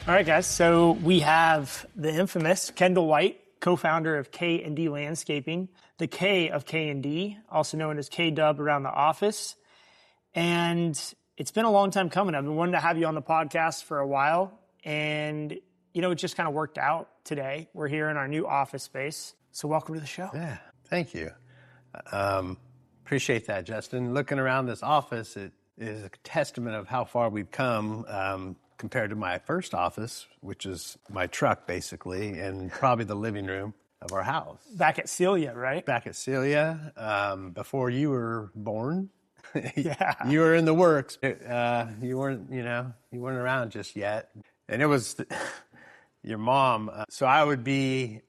All right, guys. So we have the infamous Kendel White, co-founder of K&D Landscaping, the K of K&D, also known as K-Dub around the office. And it's been a long time coming. I've been wanting to have you on the podcast for a while. And, you know, it just kind of worked out today. We're here in our new office space. So welcome to the show. Yeah, thank you. Appreciate that, Justin. Looking around this office, it is a testament of how far we've come compared to my first office, which is my truck, basically, and probably the living room of our house. Back at Celia, right? Back at Celia, before you were born. Yeah. You were in the works. You weren't around just yet. And it was your mom. So I would be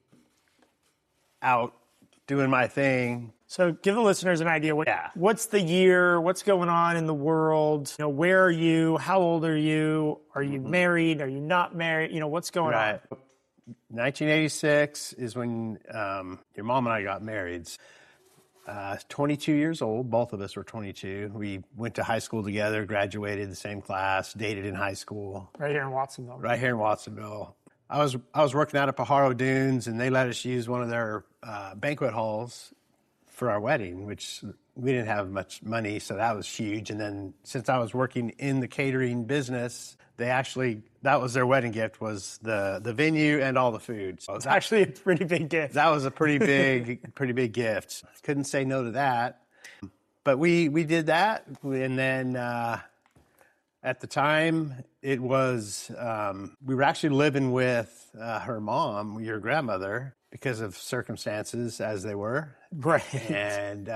out doing my thing. So give the listeners an idea. What's the year? What's going on in the world? You know, where are you? How old are you? Are you married? Are you not married? You know, what's going on? 1986 is when your mom and I got married. 22 years old. Both of us were 22. We went to high school together, graduated the same class, dated in high school. Right here in Watsonville. Right here in Watsonville. I was working out at Pajaro Dunes, and they let us use one of their banquet halls for our wedding, which we didn't have much money, so that was huge. And then since I was working in the catering business, that was their wedding gift, was the venue and all the food. So it's actually a pretty big gift. That was a pretty big gift. Couldn't say no to that. But we did that, and then at the time it was we were actually living with her mom, your grandmother, because of circumstances as they were. Right. And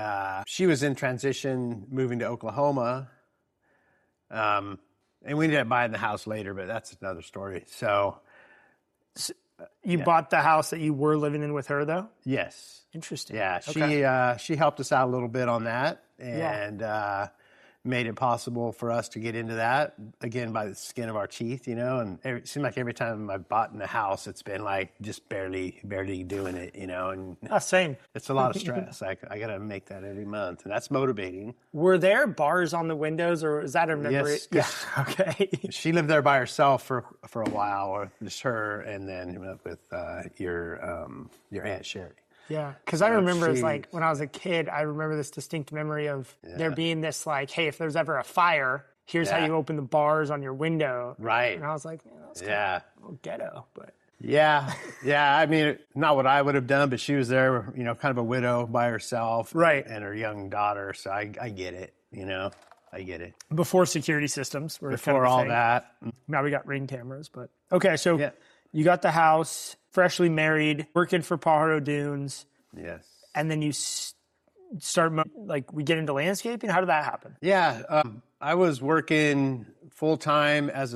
she was in transition, moving to Oklahoma. And we ended up buying the house later, but that's another story. So you bought the house that you were living in with her, though? Yes. Interesting. Yeah, okay. She helped us out a little bit on that, and made it possible for us to get into that, again, by the skin of our teeth, you know. And it seemed like every time I've bought in a house, it's been like just barely doing it, you know. And same. It's a lot of stress. I got to make that every month, and that's motivating. Were there bars on the windows, or is that a memory? Yes. Yeah. Okay. She lived there by herself for a while, or just her, and then went with your Aunt Sherry. Yeah, because I remember it's like when I was a kid, I remember this distinct memory of there being this like, hey, if there's ever a fire, here's how you open the bars on your window. Right. And I was like, man, that's kind of a little ghetto, but. Yeah. I mean, not what I would have done, but she was there, you know, kind of a widow by herself. Right. And her young daughter. So I get it, you know, I get it. Before security systems were before all that. Now we got Ring cameras, but okay. So you got the house, freshly married, working for Pajaro Dunes. Yes. And then you start, like, we get into landscaping. How did that happen? Yeah. I was working full time as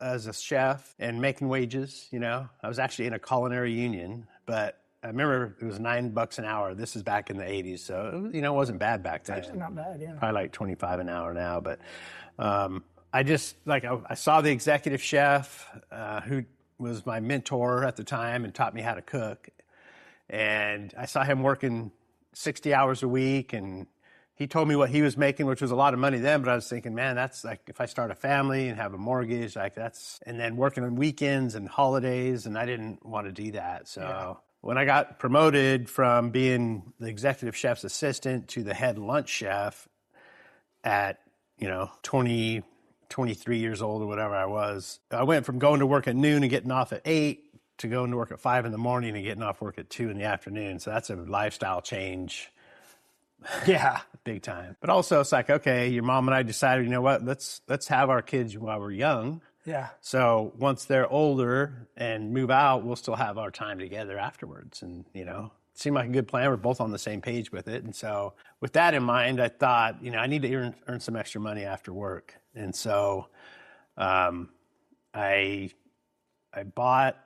a chef and making wages, you know. I was actually in a culinary union, but I remember it was $9 an hour. This is back in the 80s. So, you know, it wasn't bad back then. It's actually not bad, yeah. Probably like $25 an hour now. But I just, like, I saw the executive chef who was my mentor at the time and taught me how to cook. And I saw him working 60 hours a week, and he told me what he was making, which was a lot of money then, but I was thinking, man, that's like, if I start a family and have a mortgage, like and then working on weekends and holidays, and I didn't want to do that. So when I got promoted from being the executive chef's assistant to the head lunch chef at, 23 years old or whatever I was, I went from going to work at noon and getting off at 8 to going to work at 5 in the morning and getting off work at 2 in the afternoon. So that's a lifestyle change. Yeah. Big time. But also it's like, okay, your mom and I decided, you know what, let's have our kids while we're young. Yeah. So once they're older and move out, we'll still have our time together afterwards. And, it seemed like a good plan. We're both on the same page with it. And so with that in mind, I thought, I need to earn some extra money after work. And so I bought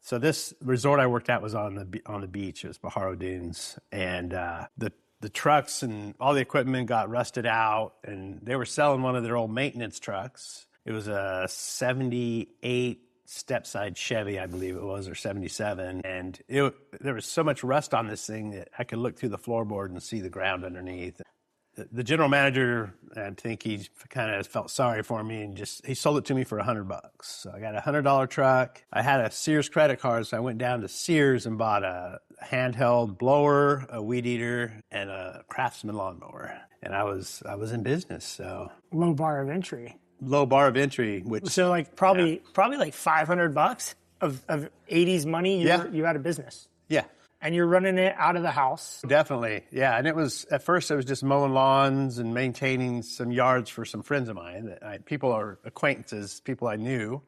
so this resort I worked at was on the beach. It was Pajaro Dunes, and the trucks and all the equipment got rusted out, and they were selling one of their old maintenance trucks. It was a 78 step-side Chevy, I believe it was, or 77, and there was so much rust on this thing that I could look through the floorboard and see the ground underneath. the general manager, I think he kind of felt sorry for me and he sold it to me for $100. So I got a $100 truck. I had a Sears credit card, so I went down to Sears and bought a handheld blower, a weed eater, and a Craftsman lawnmower. And I was in business. So Low bar of entry. Low bar of entry, which So like probably like $500 of 80s money. You had a business. Yeah. And you're running it out of the house. Definitely, yeah. And at first it was just mowing lawns and maintaining some yards for some friends of mine. People are acquaintances, people I knew.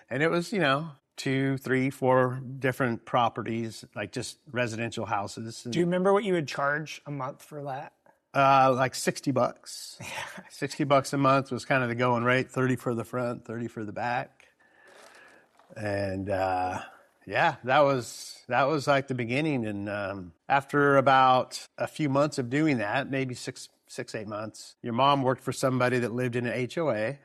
And it was, 2, 3, 4 different properties, like just residential houses. Do you remember what you would charge a month for that? Like $60. Yeah. $60 a month was kind of the going rate, 30 for the front, 30 for the back. And, yeah, that was like the beginning. And after about a few months of doing that, maybe 8 months, your mom worked for somebody that lived in an HOA,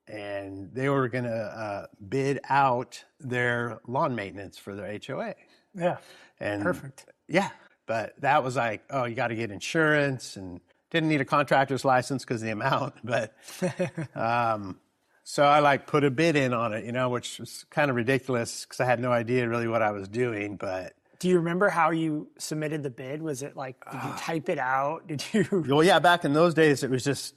and they were going to bid out their lawn maintenance for their HOA. Yeah, and perfect. Yeah, but that was like, oh, you got to get insurance, and didn't need a contractor's license because of the amount, but... So I put a bid in on it, which was kind of ridiculous because I had no idea really what I was doing. But do you remember how you submitted the bid? Was it did you type it out? Did you? Well, yeah, back in those days, it was just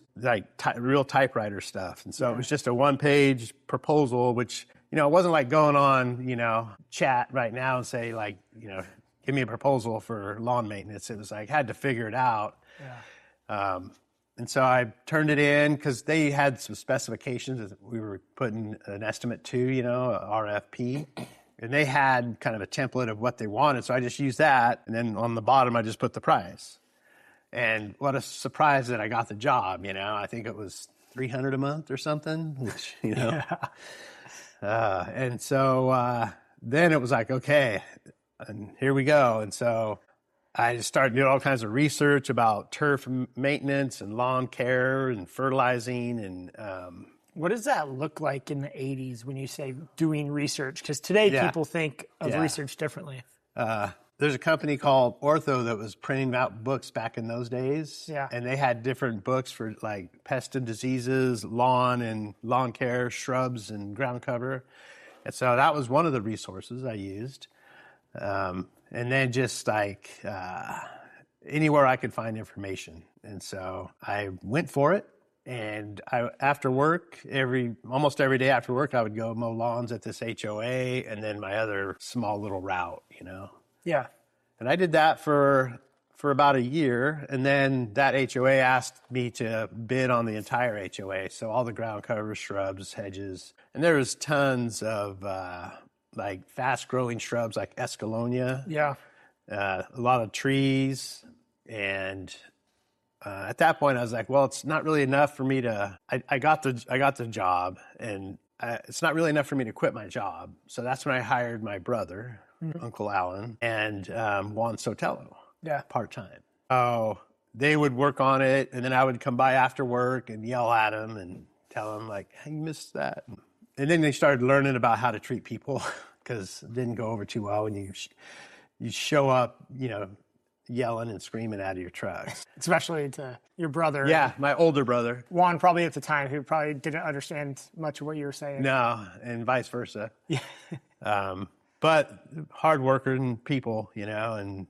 real typewriter stuff. And so it was just a 1-page proposal, which, it wasn't like going on, chat right now and say give me a proposal for lawn maintenance. It was had to figure it out. Yeah. And so I turned it in because they had some specifications that we were putting an estimate to, a RFP. And they had kind of a template of what they wanted. So I just used that. And then on the bottom, I just put the price. And what a surprise that I got the job, I think it was $300 a month or something, which, and so then it was like, okay, and here we go. And so I just started doing all kinds of research about turf maintenance and lawn care and fertilizing. And what does that look like in the 80s when you say doing research? Because today people think of research differently. There's a company called Ortho that was printing out books back in those days. Yeah. And they had different books for pest and diseases, lawn and lawn care, shrubs and ground cover. And so that was one of the resources I used. And then just anywhere I could find information. And so I went for it. And after work, almost every day after work, I would go mow lawns at this HOA and then my other small little route, Yeah. And I did that for about a year. And then that HOA asked me to bid on the entire HOA. So all the ground covers, shrubs, hedges. And there was tons of fast-growing shrubs like escallonia. Yeah. A lot of trees. And at that point, I was like, well, it's not really enough for me to... I got the job, and it's not really enough for me to quit my job. So that's when I hired my brother, Uncle Alan, and Juan Sotelo, part-time. So they would work on it, and then I would come by after work and yell at them and tell them, hey, you missed that. And then they started learning about how to treat people because it didn't go over too well when you show up, yelling and screaming out of your trucks. Especially to your brother. Yeah, my older brother. Juan probably at the time, who probably didn't understand much of what you were saying. No, and vice versa. Yeah. But hard-working people, and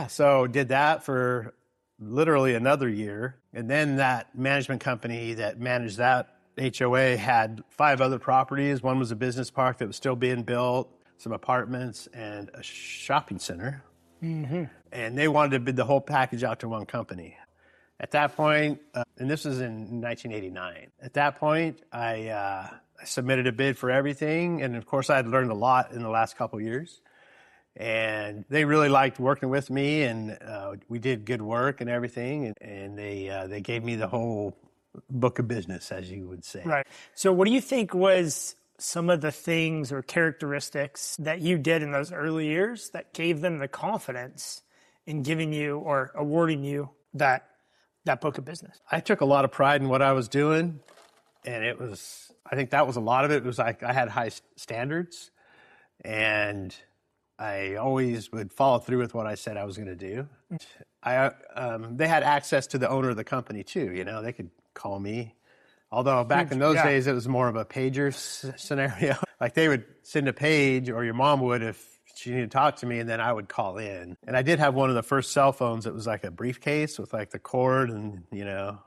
so did that for literally another year. And then that management company that managed that HOA had 5 other properties. One was a business park that was still being built, some apartments, and a shopping center. Mm-hmm. And they wanted to bid the whole package out to one company. At that point, and this was in 1989, at that point, I submitted a bid for everything. And of course, I had learned a lot in the last couple of years. And they really liked working with me, and we did good work and everything. And they gave me the whole book of business, as you would say. Right. So what do you think was some of the things or characteristics that you did in those early years that gave them the confidence in giving you or awarding you that book of business? I took a lot of pride in what I was doing, and I think that was a lot of it. It was I had high standards, and I always would follow through with what I said I was going to do. They had access to the owner of the company too. You know, they could call me. Although back in those days, it was more of a pager scenario. Like they would send a page, or your mom would if she needed to talk to me, and then I would call in. And I did have one of the first cell phones that was like a briefcase with like the cord and, you know,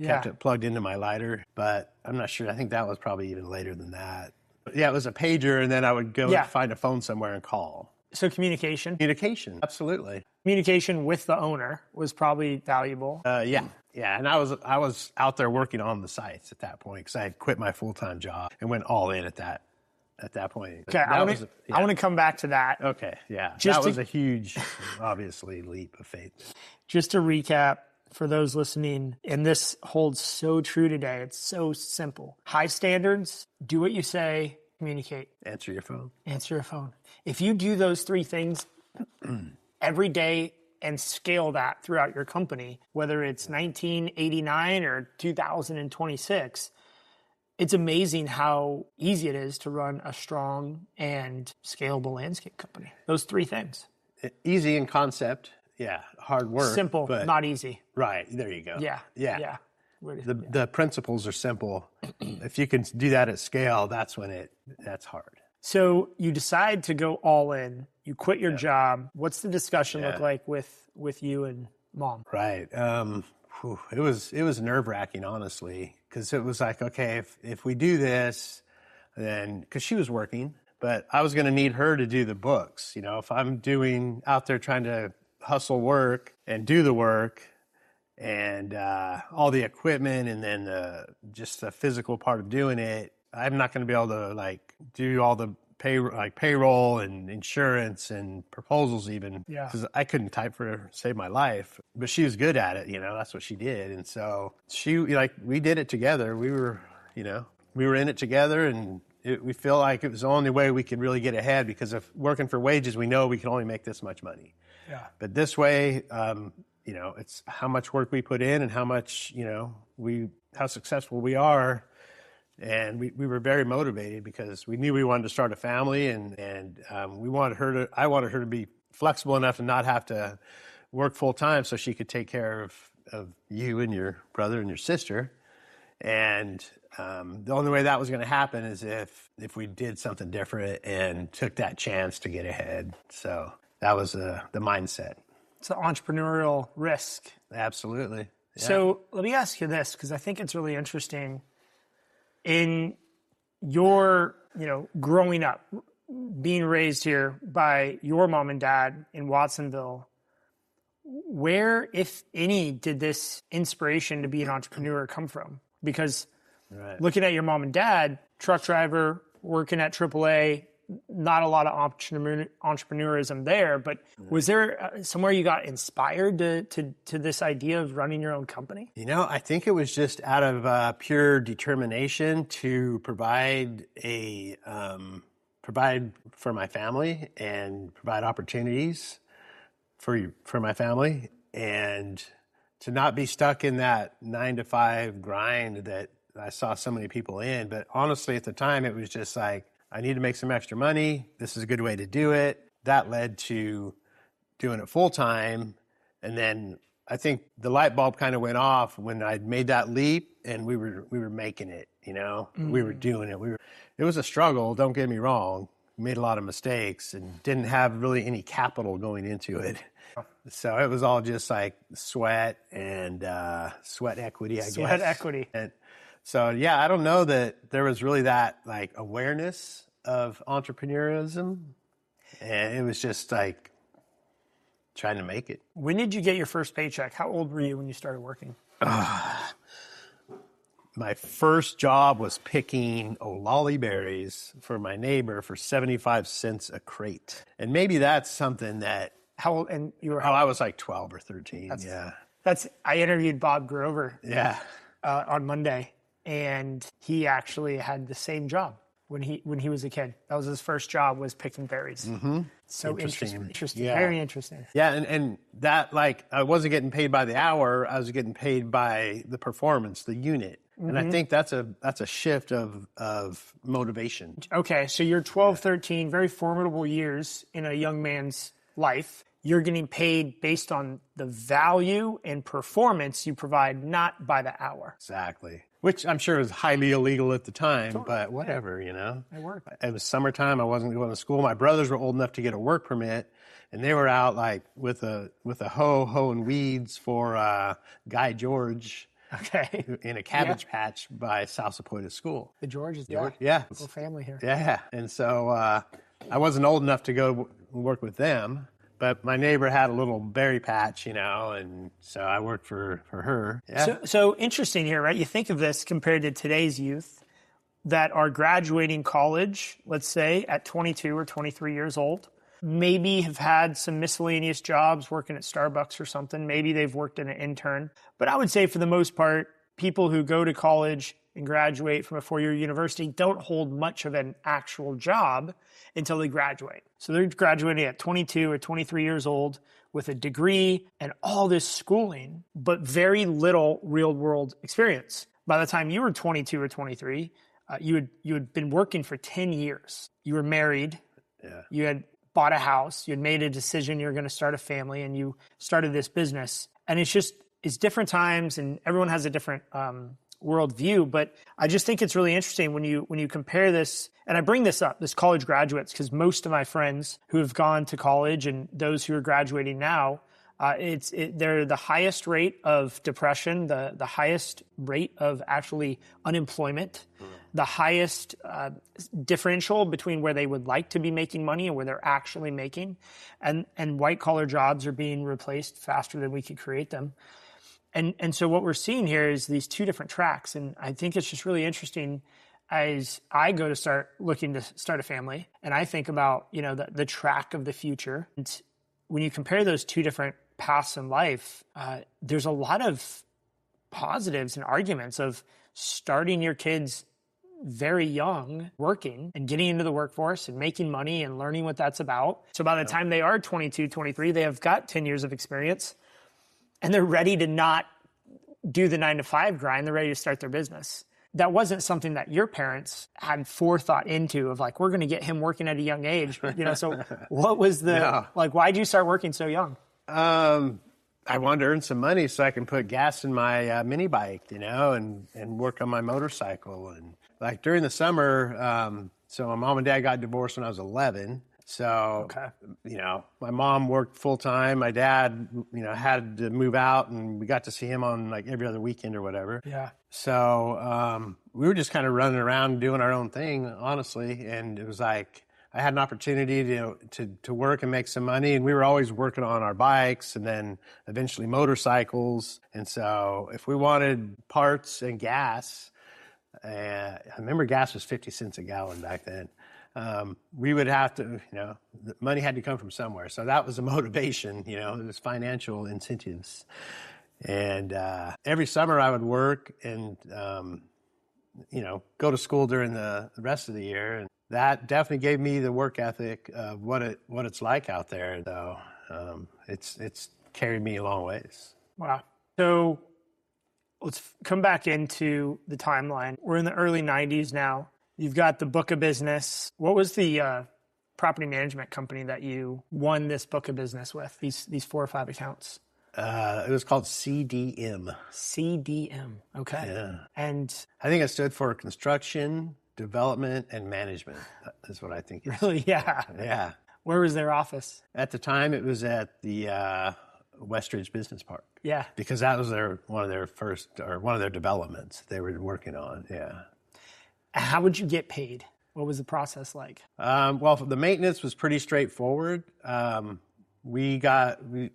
kept it plugged into my lighter. But I'm not sure. I think that was probably even later than that. But yeah, it was a pager, and then I would go find a phone somewhere and call. So communication? Communication, absolutely. Communication with the owner was probably valuable. Yeah, and I was out there working on the sites at that point because I had quit my full-time job and went all in at that point. Okay, I want to come back to that. Okay, yeah, that was a huge, obviously, leap of faith. Just to recap for those listening, and this holds so true today. It's so simple. High standards. Do what you say. Communicate. Answer your phone. Answer your phone. If you do those three things every day and scale that throughout your company, whether it's 1989 or 2026, it's amazing how easy it is to run a strong and scalable landscape company. Those three things. Easy in concept. Yeah. Hard work. Simple, but not easy. Right. There you go. Yeah. The principles are simple. If you can do that at scale, that's hard. So you decide to go all in. You quit your job. What's the discussion look like with you and mom? Right. It was nerve-wracking, honestly, because it was like, okay, if we do this, then because she was working, but I was going to need her to do the books. You know, if I'm out there trying to hustle work and do the work, and all the equipment, and then just the physical part of doing it, I'm not going to be able to like do all the payroll and insurance and proposals even, because I couldn't type for her to save my life. But she was good at it, you know. That's what she did, and so we did it together. We were in it together, and we feel like it was the only way we could really get ahead, because if working for wages, we know we can only make this much money. Yeah. But this way, you know, it's how much work we put in and how much, you know, how successful we are. And we were very motivated because we knew we wanted to start a family, and I wanted her to be flexible enough to not have to work full time, so she could take care of you and your brother and your sister. And the only way that was going to happen is if we did something different and took that chance to get ahead. So that was the mindset. It's an entrepreneurial risk. Absolutely. Yeah. So let me ask you this, because I think it's really interesting. In your, growing up, being raised here by your mom and dad in Watsonville, where, if any, did this inspiration to be an entrepreneur come from? Because looking at your mom and dad, truck driver, working at AAA, not a lot of entrepreneurism there, but was there somewhere you got inspired to this idea of running your own company? I think it was just out of pure determination to provide for my family and provide opportunities for my family, and to not be stuck in that 9-to-5 grind that I saw so many people in. But honestly, at the time, it was just like, I need to make some extra money. This is a good way to do it. That led to doing it full time. And then I think the light bulb kind of went off when I made that leap, and we were making it, we were doing it. It was a struggle. Don't get me wrong. Made a lot of mistakes and didn't have really any capital going into it. So it was all just like sweat and sweat equity, I guess. Sweat equity. And so, yeah, I don't know that there was really that like awareness of entrepreneurism. And it was just like trying to make it. When did you get your first paycheck? How old were you when you started working? My first job was picking olali berries for my neighbor for 75 cents a crate. And maybe that's something that... How old? And you were... I was like 12 or 13, I interviewed Bob Grover on Monday, and he actually had the same job when he was a kid. That was his first job, was picking berries. Mm-hmm. So interesting. Yeah. Very interesting. Yeah, and that, like, I wasn't getting paid by the hour. I was getting paid by the performance, the unit. And I think that's a shift of motivation. Okay, so you're 12, 13, very formidable years in a young man's life. You're getting paid based on the value and performance you provide, not by the hour. Exactly. Which I'm sure was highly illegal at the time, but whatever, It worked. It was summertime. I wasn't going to school. My brothers were old enough to get a work permit, and they were out like with a hoeing weeds for Guy George. Okay. In a cabbage patch by South Sepoyta School. The George is Yeah. Little family here. Yeah. And so I wasn't old enough to go work with them, but my neighbor had a little berry patch, and so I worked for her. Yeah. So interesting here, right? You think of this compared to today's youth that are graduating college, let's say at 22 or 23 years old, maybe have had some miscellaneous jobs working at Starbucks or something. Maybe they've worked in an intern. But I would say for the most part, people who go to college and graduate from a four-year university don't hold much of an actual job until they graduate. So they're graduating at 22 or 23 years old with a degree and all this schooling, but very little real-world experience. By the time you were 22 or 23, you had been working for 10 years. You were married. Yeah. You had bought a house, you had made a decision you were going to start a family, and you started this business. And it's different times, and everyone has a different worldview. But I just think it's really interesting when you compare this, and I bring this up, this college graduates, because most of my friends who have gone to college and those who are graduating now, they're the highest rate of depression, the highest rate of actually unemployment, the highest differential between where they would like to be making money and where they're actually making. And white collar jobs are being replaced faster than we could create them. And so what we're seeing here is these two different tracks. And I think it's just really interesting as I go to start looking to start a family and I think about, the track of the future. And when you compare those two different paths in life, there's a lot of positives and arguments of starting your kids very young, working and getting into the workforce and making money and learning what that's about. So by the time they are 22, 23, they have got 10 years of experience and they're ready to not do the 9-to-5 grind. They're ready to start their business. That wasn't something that your parents had forethought into of like, we're going to get him working at a young age. So what was why'd you start working so young? I wanted to earn some money so I can put gas in my mini bike, and work on my motorcycle. And like during the summer, so my mom and dad got divorced when I was 11. So, my mom worked full time. My dad, had to move out, and we got to see him on like every other weekend or whatever. Yeah. So we were just kind of running around doing our own thing, honestly. And it was like I had an opportunity to work and make some money, and we were always working on our bikes and then eventually motorcycles. And so if we wanted parts and gas, I remember gas was 50 cents a gallon back then. We would have to, the money had to come from somewhere. So that was a motivation, it was financial incentives. And every summer I would work and, go to school during the rest of the year. And that definitely gave me the work ethic of what it's like out there. So it's carried me a long ways. Wow. So let's come back into the timeline. We're in the early 90s now. You've got the book of business. What was the property management company that you won this book of business with, these 4 or 5 accounts? It was called CDM. CDM. Okay. Yeah. And I think it stood for construction, development, and management. That's what I think. Really? Yeah. Yeah. Where was their office? At the time, it was at the Westridge Business Park. Yeah. Because that was one of their developments they were working on. Yeah. How would you get paid? What was the process like? Well, the maintenance was pretty straightforward. We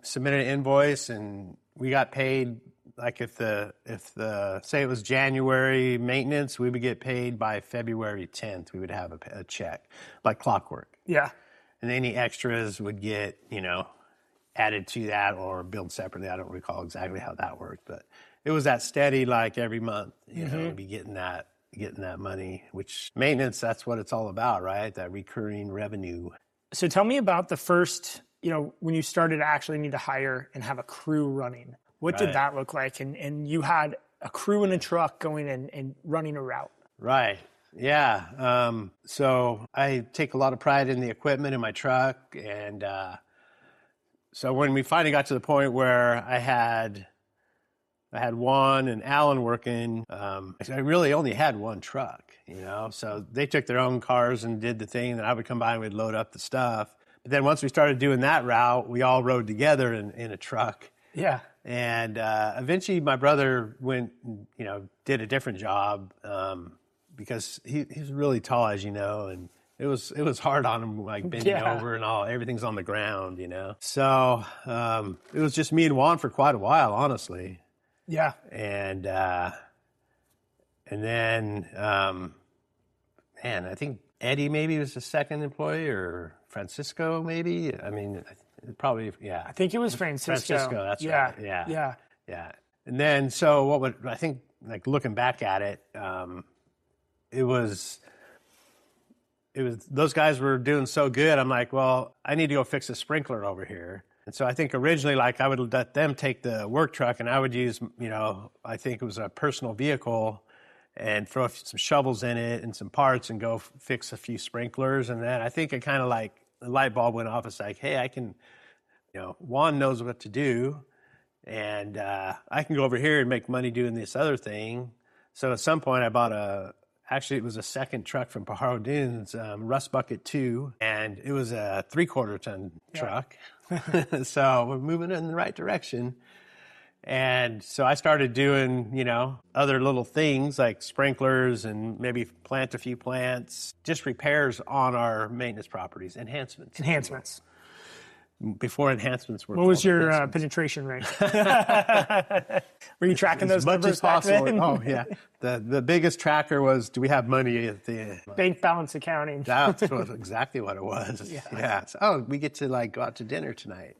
submitted an invoice and we got paid. Like if say it was January maintenance, we would get paid by February 10th. We would have a check, like clockwork. Yeah. And any extras would get, added to that or billed separately. I don't recall exactly how that worked, but it was that steady, like every month, we'd be getting that money, which maintenance, that's what it's all about, right? That recurring revenue. So tell me about the first, when you started to actually need to hire and have a crew running. What did that look like? And you had a crew in a truck going and running a route. Right. Yeah. So I take a lot of pride in the equipment in my truck. And so when we finally got to the point where I had Juan and Alan working, I really only had one truck, so they took their own cars and did the thing, and I would come by and we'd load up the stuff. But then once we started doing that route, we all rode together in a truck. Yeah. And eventually my brother went, did a different job because he's really tall, as you know, and it was hard on him, like bending over and all. Everything's on the ground, So it was just me and Juan for quite a while, honestly. Yeah. And then, I think Eddie maybe was the second employee, or Francisco maybe. I mean, probably, yeah. I think it was Francisco. That's right. Yeah. And then, so I think, like looking back at it, it was those guys were doing so good. I'm like, well, I need to go fix a sprinkler over here. And so I think originally, like, I would let them take the work truck and I would use, I think it was a personal vehicle, and throw some shovels in it and some parts and go fix a few sprinklers. And then I think it kind of like the light bulb went off. It's like, hey, I can, Juan knows what to do, and I can go over here and make money doing this other thing. So at some point I bought actually it was a second truck from Pajaro Dunes, Rust Bucket 2, and it was a 3/4 ton truck. So we're moving in the right direction. And so I started doing, other little things like sprinklers and maybe plant a few plants, just repairs on our maintenance properties, enhancements. Before enhancements were. What was your penetration rate? Were you tracking those much numbers as possible? back then? Oh yeah. The biggest tracker was, do we have money at the bank balance accounting? That's exactly what it was. Yeah. So, we get to go out to dinner tonight.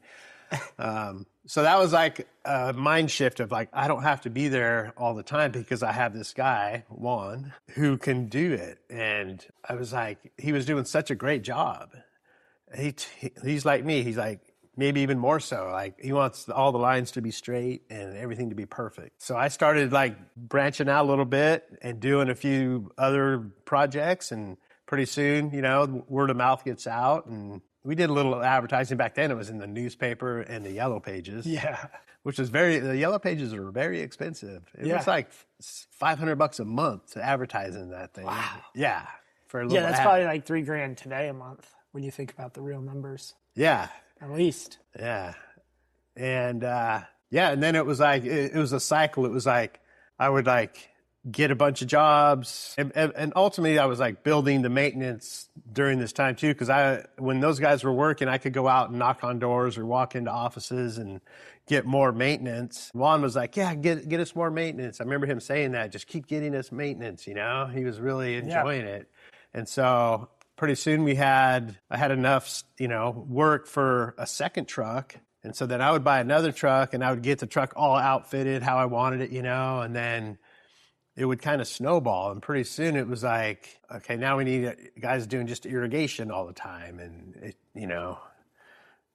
So that was like a mind shift of like, I don't have to be there all the time because I have this guy, Juan, who can do it. And I was like, he was doing such a great job. He's like me. He's like, maybe even more so. Like, he wants all the lines to be straight and everything to be perfect. So I started like branching out a little bit and doing a few other projects. And pretty soon, word of mouth gets out, and we did a little advertising back then. It was in the newspaper and the Yellow Pages. Yeah. Which was the Yellow Pages are very expensive. It was like $500 a month to advertise in that thing. Wow. Yeah. For a little that's ad. probably like $3,000 today a month when you think about the real numbers. Yeah. At least. Yeah. And and then it was like, it was a cycle. It was like, I would like get a bunch of jobs. And ultimately I was like building the maintenance during this time too. Cause when those guys were working, I could go out and knock on doors or walk into offices and get more maintenance. Juan was like, yeah, get us more maintenance. I remember him saying that, just keep getting us maintenance. He was really enjoying it. And so pretty soon I had enough, work for a second truck. And so then I would buy another truck and I would get the truck all outfitted how I wanted it, and then it would kind of snowball. And pretty soon it was like, okay, now we need guys doing just irrigation all the time. And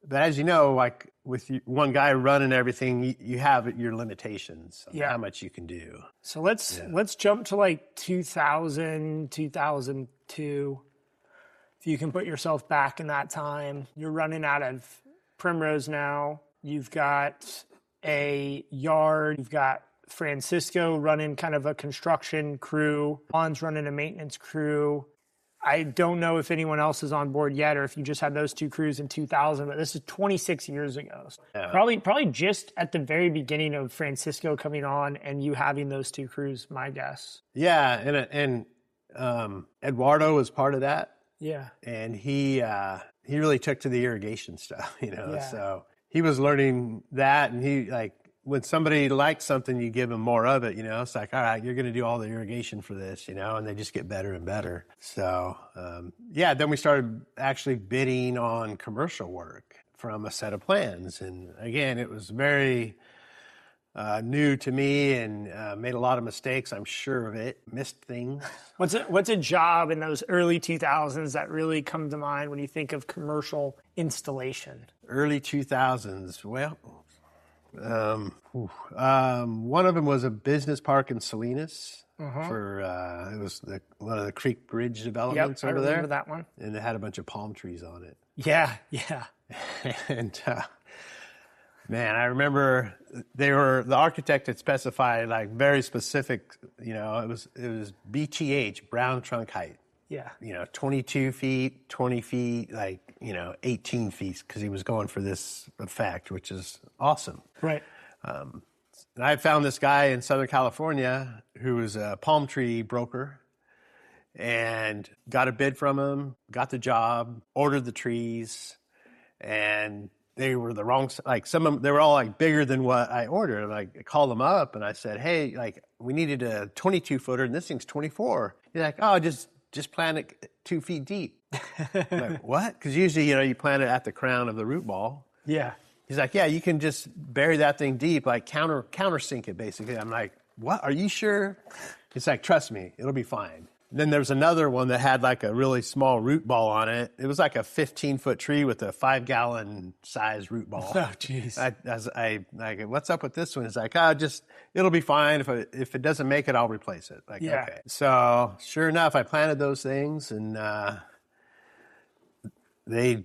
but as you know, like with one guy running everything, you have your limitations on how much you can do. So let's jump to like 2000, 2002. If you can put yourself back in that time, you're running out of Primrose now. You've got a yard. You've got Francisco running kind of a construction crew. Juan's running a maintenance crew. I don't know if anyone else is on board yet or if you just had those two crews in 2000, but this is 26 years ago. So probably just at the very beginning of Francisco coming on and you having those two crews, my guess. Yeah, and Eduardo was part of that. Yeah. And he really took to the irrigation stuff, So he was learning that, and he like, when somebody likes something, you give them more of it, It's like, all right, you're going to do all the irrigation for this, and they just get better and better. So, then we started actually bidding on commercial work from a set of plans. And again, it was very new to me and made a lot of mistakes, I'm sure of it, missed things. What's a job in those early 2000s that really come to mind when you think of commercial installation? Early 2000s, well, One of them was a business park in Salinas for it was one of the Creek Bridge developments over there. I remember that one. And it had a bunch of palm trees on it. Yeah. And man, I remember the architect had specified like very specific. It was BTH, brown trunk height. Yeah. 22 feet, 20 feet, 18 feet, because he was going for this effect, which is awesome. Right. And I found this guy in Southern California who was a palm tree broker and got a bid from him, got the job, ordered the trees, and they were the wrong, some of them, they were all bigger than what I ordered. I called them up and I said, hey, we needed a 22 footer and this thing's 24. He's like, oh, just plant it 2 feet deep. I'm like, what? Because usually, you plant it at the crown of the root ball. Yeah. He's like, yeah, you can just bury that thing deep, countersink it, basically. I'm like, what? Are you sure? He's like, trust me, it'll be fine. Then there's another one that had a really small root ball on it. It was a 15-foot tree with a 5-gallon size root ball. Oh, jeez. I what's up with this one? He's like, it'll be fine. If it doesn't make it, I'll replace it. Okay. So sure enough, I planted those things, and they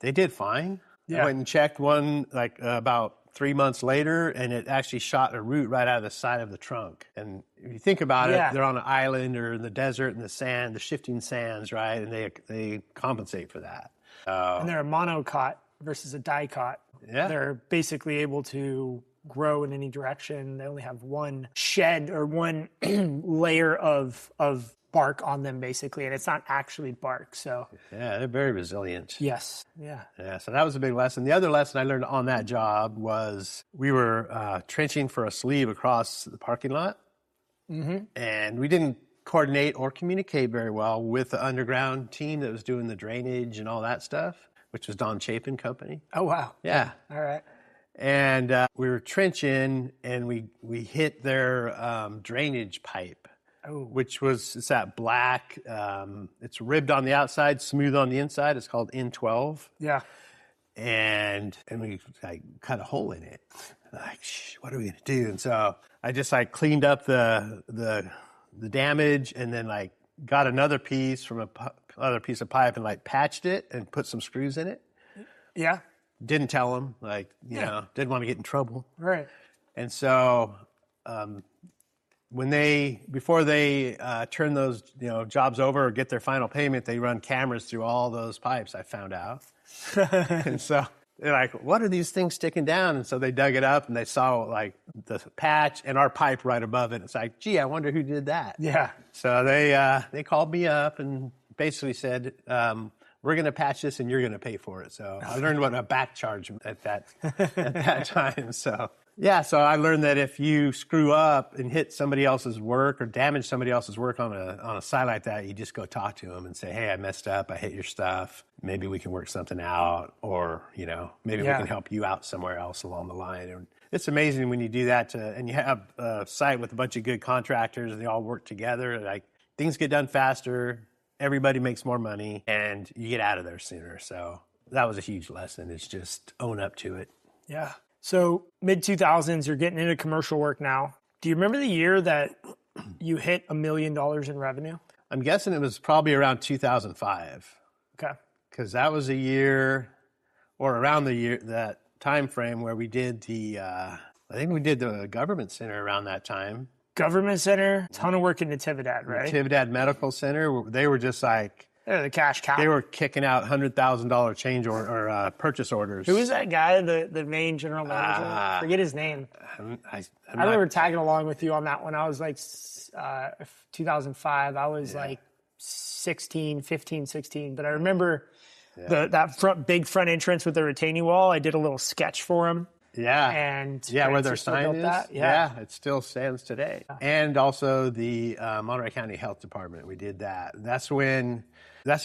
did fine. Yeah. I went and checked one about 3 months later, and it actually shot a root right out of the side of the trunk. And if you think about it, they're on an island or in the desert and the sand, the shifting sands, right? And they compensate for that. And they're a monocot versus a dicot. Yeah. They're basically able to grow in any direction. They only have one shed or one layer of bark on them, basically, and it's not actually bark. So yeah, they're very resilient. Yes. Yeah. So that was a big lesson. The other lesson I learned on that job was we were trenching for a sleeve across the parking lot, and we didn't coordinate or communicate very well with the underground team that was doing the drainage and all that stuff, which was Don Chapin Company. Oh, wow. Yeah. All right. And we were trenching, and we hit their drainage pipe. Oh. Which it's that black, it's ribbed on the outside, smooth on the inside. It's called N12. Yeah. And we cut a hole in it. What are we gonna do? And so I just cleaned up the damage, and then got another piece from another piece of pipe and patched it and put some screws in it. Yeah. Didn't tell them, didn't want to get in trouble. Right. And so before they turn those jobs over or get their final payment, they run cameras through all those pipes, I found out. And so they're like, what are these things sticking down? And so they dug it up, and they saw the patch and our pipe right above it. It's like, gee, I wonder who did that. Yeah. So they called me up and basically said, we're going to patch this and you're going to pay for it. So I learned what a back charge at that time. So yeah, so I learned that if you screw up and hit somebody else's work or damage somebody else's work on a site like that, you just go talk to them and say, hey, I messed up. I hit your stuff. Maybe we can work something out, or, maybe we can help you out somewhere else along the line. And it's amazing when you do that and you have a site with a bunch of good contractors and they all work together. Things get done faster. Everybody makes more money, and you get out of there sooner. So that was a huge lesson. It's just own up to it. Yeah. So mid-2000s, you're getting into commercial work now. Do you remember the year that you hit $1 million in revenue? I'm guessing it was probably around 2005. Okay. Because that was a year, or around the year, that time frame where we did I think we did the government center around that time. Government center, ton of work in Natividad, right? Natividad Medical Center. They were just they're the cash cow. They were kicking out $100,000 change or purchase orders. Who was that guy, the main general manager? Forget his name. I remember tagging along with you on that one. I was 2005. I was 15, 16. But I remember that big front entrance with the retaining wall. I did a little sketch for him. Yeah. And where their sign is. That. Yeah, it still stands today. Yeah. And also the Monterey County Health Department, we did that. That's the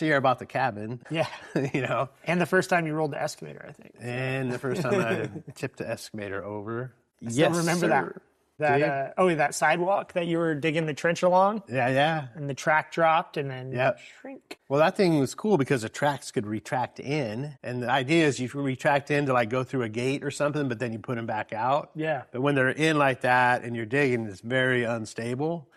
year I bought the cabin. Yeah. And the first time you rolled the excavator, I think. And the first time I tipped the excavator over. I still remember that. That sidewalk that you were digging the trench along, Yeah. and the track dropped, and then Yep. shrink. Well, that thing was cool because the tracks could retract in, and the idea is you retract in to like go through a gate or something, but then you put them back out. Yeah. But when they're in like that and you're digging, it's very unstable,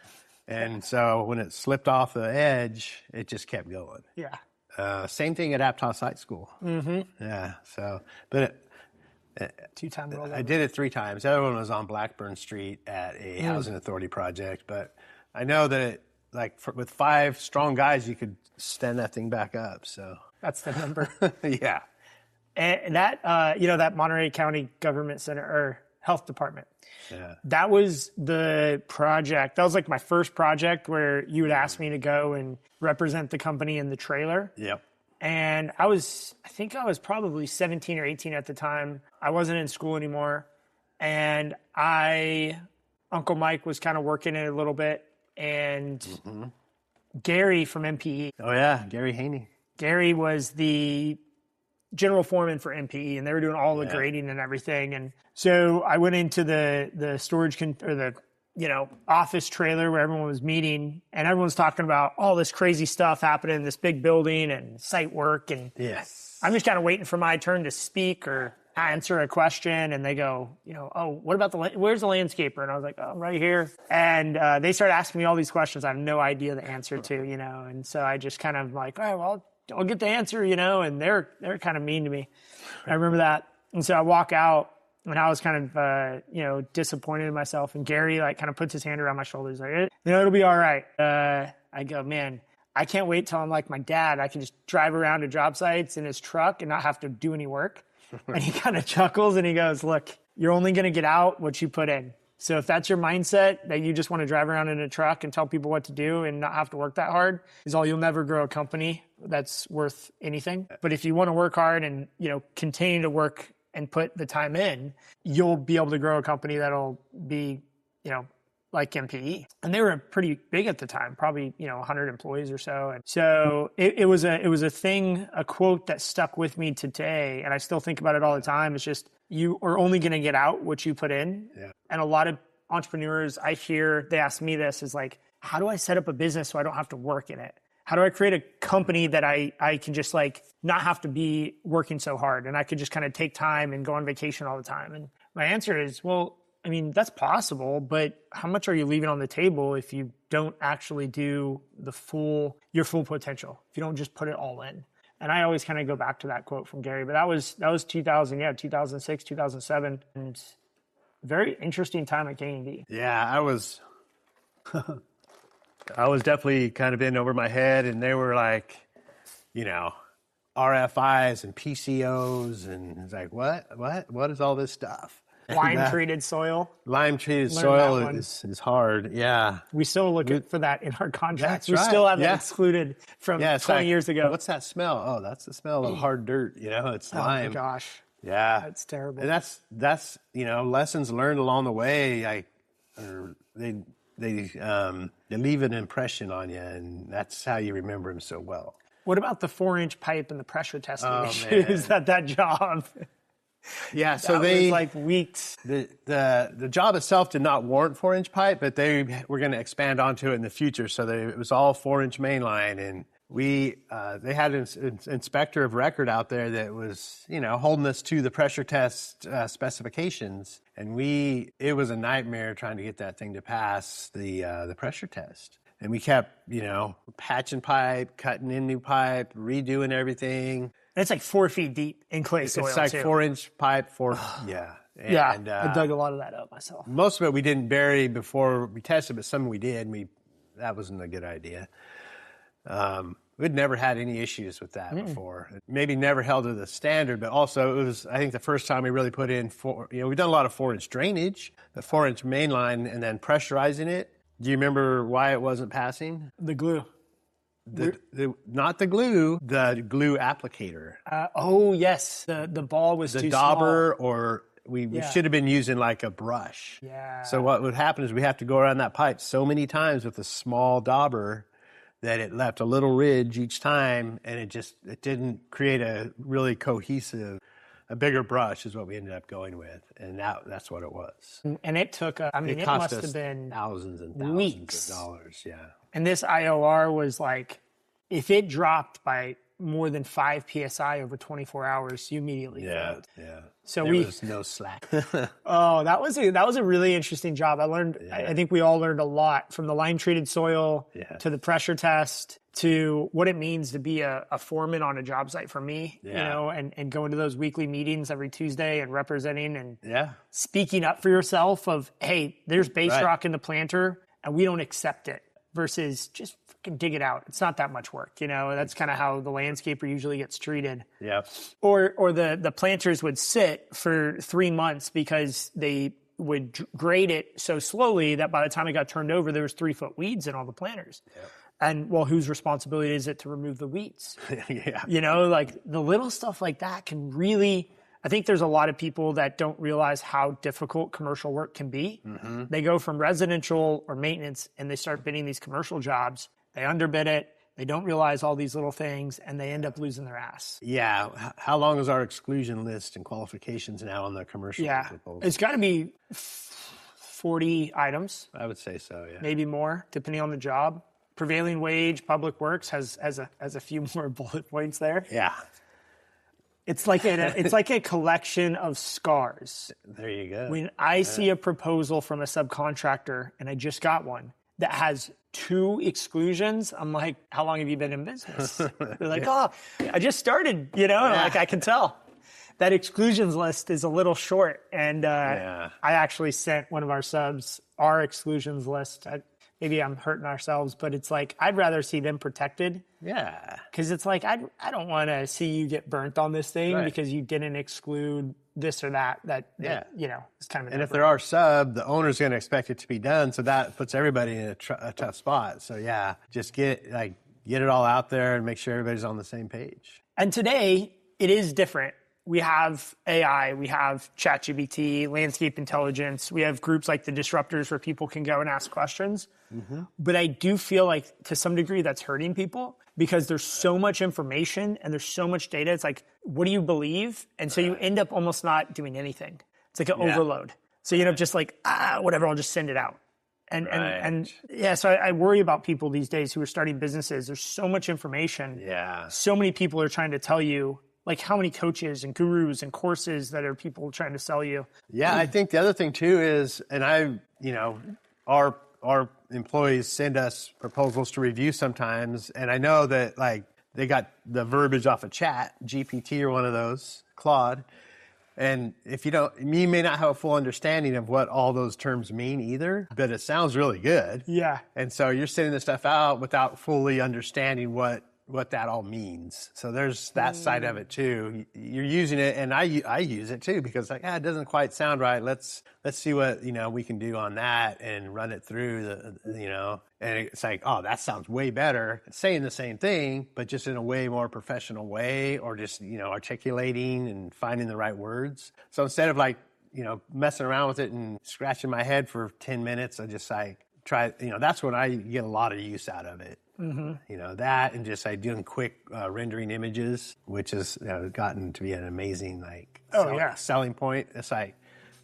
and so when it slipped off the edge, it just kept going. Yeah. Same thing at Aptos High School. Mm-hmm. Yeah. So, but. Two-time rollover. I did it 3 times. The other one was on Blackburn Street at a housing authority project. But I know that with 5 strong guys, you could stand that thing back up. So That's the number. yeah. And that, that Monterey County Government Center or Health Department. Yeah. That was the project. That was like my first project where you would ask me to go and represent the company in the trailer. Yep. And I think I was probably 17 or 18 at the time. I wasn't in school anymore. And Uncle Mike was kind of working it a little bit. And Gary from MPE. Oh, yeah. Gary Haney. Gary was the general foreman for MPE, and they were doing all the grading and everything. And so I went into the storage or the office trailer where everyone was meeting, and everyone's talking about all this crazy stuff happening in this big building and site work. And Yes. I'm just kind of waiting for my turn to speak or answer a question. And they go, oh, what about where's the landscaper? And I was like, oh, I'm right here. And they started asking me all these questions I have no idea the answer to, And so I just kind of like, all right, well, I'll get the answer, and they're kind of mean to me. I remember that. And so I walk out, and I was kind of, disappointed in myself. And Gary, kind of puts his hand around my shoulder. He's like, it'll be all right. I go, man, I can't wait till I'm like my dad. I can just drive around to job sites in his truck and not have to do any work. And he kind of chuckles and he goes, look, you're only going to get out what you put in. So if that's your mindset, that you just want to drive around in a truck and tell people what to do and not have to work that hard, you'll never grow a company that's worth anything. But if you want to work hard and, continue to work and put the time in, you'll be able to grow a company that'll be, like MPE. And they were pretty big at the time, probably, 100 employees or so. And so it was a quote that stuck with me today. And I still think about it all the time. It's just, you are only going to get out what you put in. Yeah. And a lot of entrepreneurs I hear, they ask me this, is like, how do I set up a business so I don't have to work in it? How do I create a company that I can just not have to be working so hard, and I could just kind of take time and go on vacation all the time? And my answer is, well, I mean, that's possible, but how much are you leaving on the table if you don't actually do your full potential? If you don't just put it all in. And I always kind of go back to that quote from Gary, but that was 2006, 2007, and very interesting time at K&D. Yeah, I was definitely kind of in over my head, and they were like, RFIs and PCOs, and it's like, what is all this stuff? Lime-treated soil. Lime-treated soil is hard, yeah. We still look for that in our contracts. We right. still have that excluded from 20 years ago. What's that smell? Oh, that's the smell of hard dirt, it's lime. Oh, my gosh. Yeah. That's terrible. And that's lessons learned along the way. They leave an impression on you, and that's how you remember them so well. What about the 4-inch pipe and the pressure testing issues at that job? Yeah, so was like weeks. The job itself did not warrant 4-inch pipe, but they were going to expand onto it in the future. So it was all 4-inch main line, and they had an inspector of record out there that was holding us to the pressure test specifications, and it was a nightmare trying to get that thing to pass the pressure test. And we kept patching pipe, cutting in new pipe, redoing everything. And it's like 4 feet deep in clay soil. It's like too. 4-inch pipe, yeah. And, I dug a lot of that up myself. Most of it we didn't bury before we tested, but some we did. That wasn't a good idea. We'd never had any issues with that before. Maybe never held to the standard, but also it was, I think, the first time we really put in we've done a lot of 4-inch drainage, the 4-inch main line, and then pressurizing it. Do you remember why it wasn't passing? The glue. Not the glue, the glue applicator. Oh, yes. The ball was too small. The dauber, or we should have been using like a brush. Yeah. So what would happen is we have to go around that pipe so many times with a small dauber that it left a little ridge each time, and it didn't create a really cohesive a bigger brush is what we ended up going with, and that's what it was. And it took, it cost must us have been thousands and thousands weeks. of dollars. Yeah. And this IOR was like, if it dropped by more than 5 psi over 24 hours, you immediately failed. Yeah. So there was no slack. Oh, that was a really interesting job. I learned. Yeah. I think we all learned a lot, from the lime treated soil to the pressure test to what it means to be a foreman on a job site for me. You know, and going to those weekly meetings every Tuesday and representing and speaking up for yourself. Of, hey, there's base rock in the planter, and we don't accept it. Versus just fucking dig it out. It's not that much work, you know. That's kind of how the landscaper usually gets treated. Yep. Or the planters would sit for 3 months because they would grade it so slowly that by the time it got turned over, there was 3-foot weeds in all the planters. Yep. And well, whose responsibility is it to remove the weeds? You know, like the little stuff like that can really. I think there's a lot of people that don't realize how difficult commercial work can be. Mm-hmm. They go from residential or maintenance and they start bidding these commercial jobs. They underbid it. They don't realize all these little things, and they end up losing their ass. Yeah. How long is our exclusion list and qualifications now on the commercial proposal? It's got to be 40 items. I would say so, yeah. Maybe more, depending on the job. Prevailing wage, public works has a few more bullet points there. Yeah. It's like a collection of scars. There you go. When I see a proposal from a subcontractor, and I just got one, that has 2 exclusions, I'm like, how long have you been in business? They're like, I just started, you know, like I can tell. That exclusions list is a little short. And I actually sent one of our subs our exclusions list. Maybe I'm hurting ourselves, but it's like, I'd rather see them protected. Yeah. Because it's like, I don't want to see you get burnt on this thing because you didn't exclude this or that, you know, it's kind of. And if there are sub, the owner's going to expect it to be done. So that puts everybody in a tough spot. So just get it all out there and make sure everybody's on the same page. And today it is different. We have AI, we have ChatGPT, landscape intelligence. We have groups like the Disruptors where people can go and ask questions. Mm-hmm. But I do feel like to some degree that's hurting people because there's so much information and there's so much data. It's like, what do you believe? And so you end up almost not doing anything. It's like an overload. So you end up just like, whatever, I'll just send it out. And so I worry about people these days who are starting businesses. There's so much information. Yeah. So many people are trying to tell you, like how many coaches and gurus and courses that are people trying to sell you. Yeah, I think the other thing too is, and our employees send us proposals to review sometimes, and I know that like they got the verbiage off of Chat GPT or one of those, Claude. And if you may not have a full understanding of what all those terms mean either, but it sounds really good. Yeah. And so you're sending this stuff out without fully understanding what that all means. So there's that side of it too. You're using it, and I use it too because like, it doesn't quite sound right. Let's see what we can do on that and run it through and it's like, oh, that sounds way better. It's saying the same thing, but just in a way more professional way, or just articulating and finding the right words. So instead of like messing around with it and scratching my head for 10 minutes, I just like try. That's when I get a lot of use out of it. Mm-hmm. That and just doing quick rendering images, which has gotten to be an amazing selling point. It's like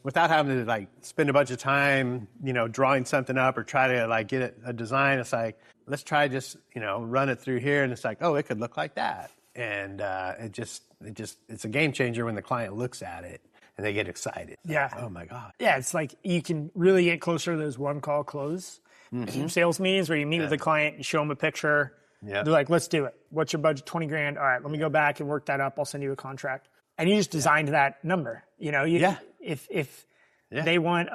without having to spend a bunch of time drawing something up or try to get a design. It's like, let's try just run it through here, and it's like, oh, it could look like that, and it's a game changer when the client looks at it and they get excited. Yeah. Like, oh my God. Yeah, it's like you can really get closer to those one call close. Mm-hmm. Sales meetings where you meet with the client, you show them a picture. Yeah. They're like, let's do it. What's your budget? $20,000. All right, let me go back and work that up. I'll send you a contract. And you just designed that number. If they want,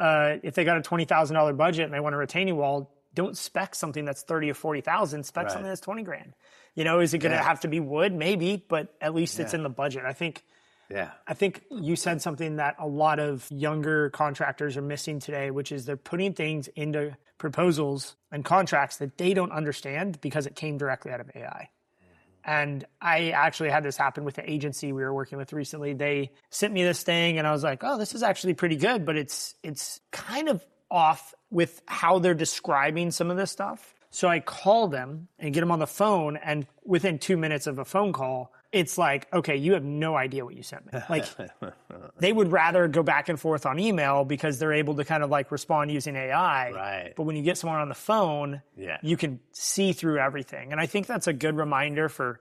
if they got a $20,000 budget and they want a retaining wall, don't spec something that's 30 or 40,000. Spec something that's $20,000. Is it going to have to be wood? Maybe, but at least it's in the budget. I think you said something that a lot of younger contractors are missing today, which is they're putting things into proposals and contracts that they don't understand because it came directly out of AI. And I actually had this happen with the agency we were working with recently. They sent me this thing and I was like, oh, this is actually pretty good, but it's kind of off with how they're describing some of this stuff. So I call them and get them on the phone, and within 2 minutes of a phone call, it's like, okay, you have no idea what you sent me. Like, they would rather go back and forth on email because they're able to kind of like respond using AI. Right. But when you get someone on the phone, you can see through everything. And I think that's a good reminder for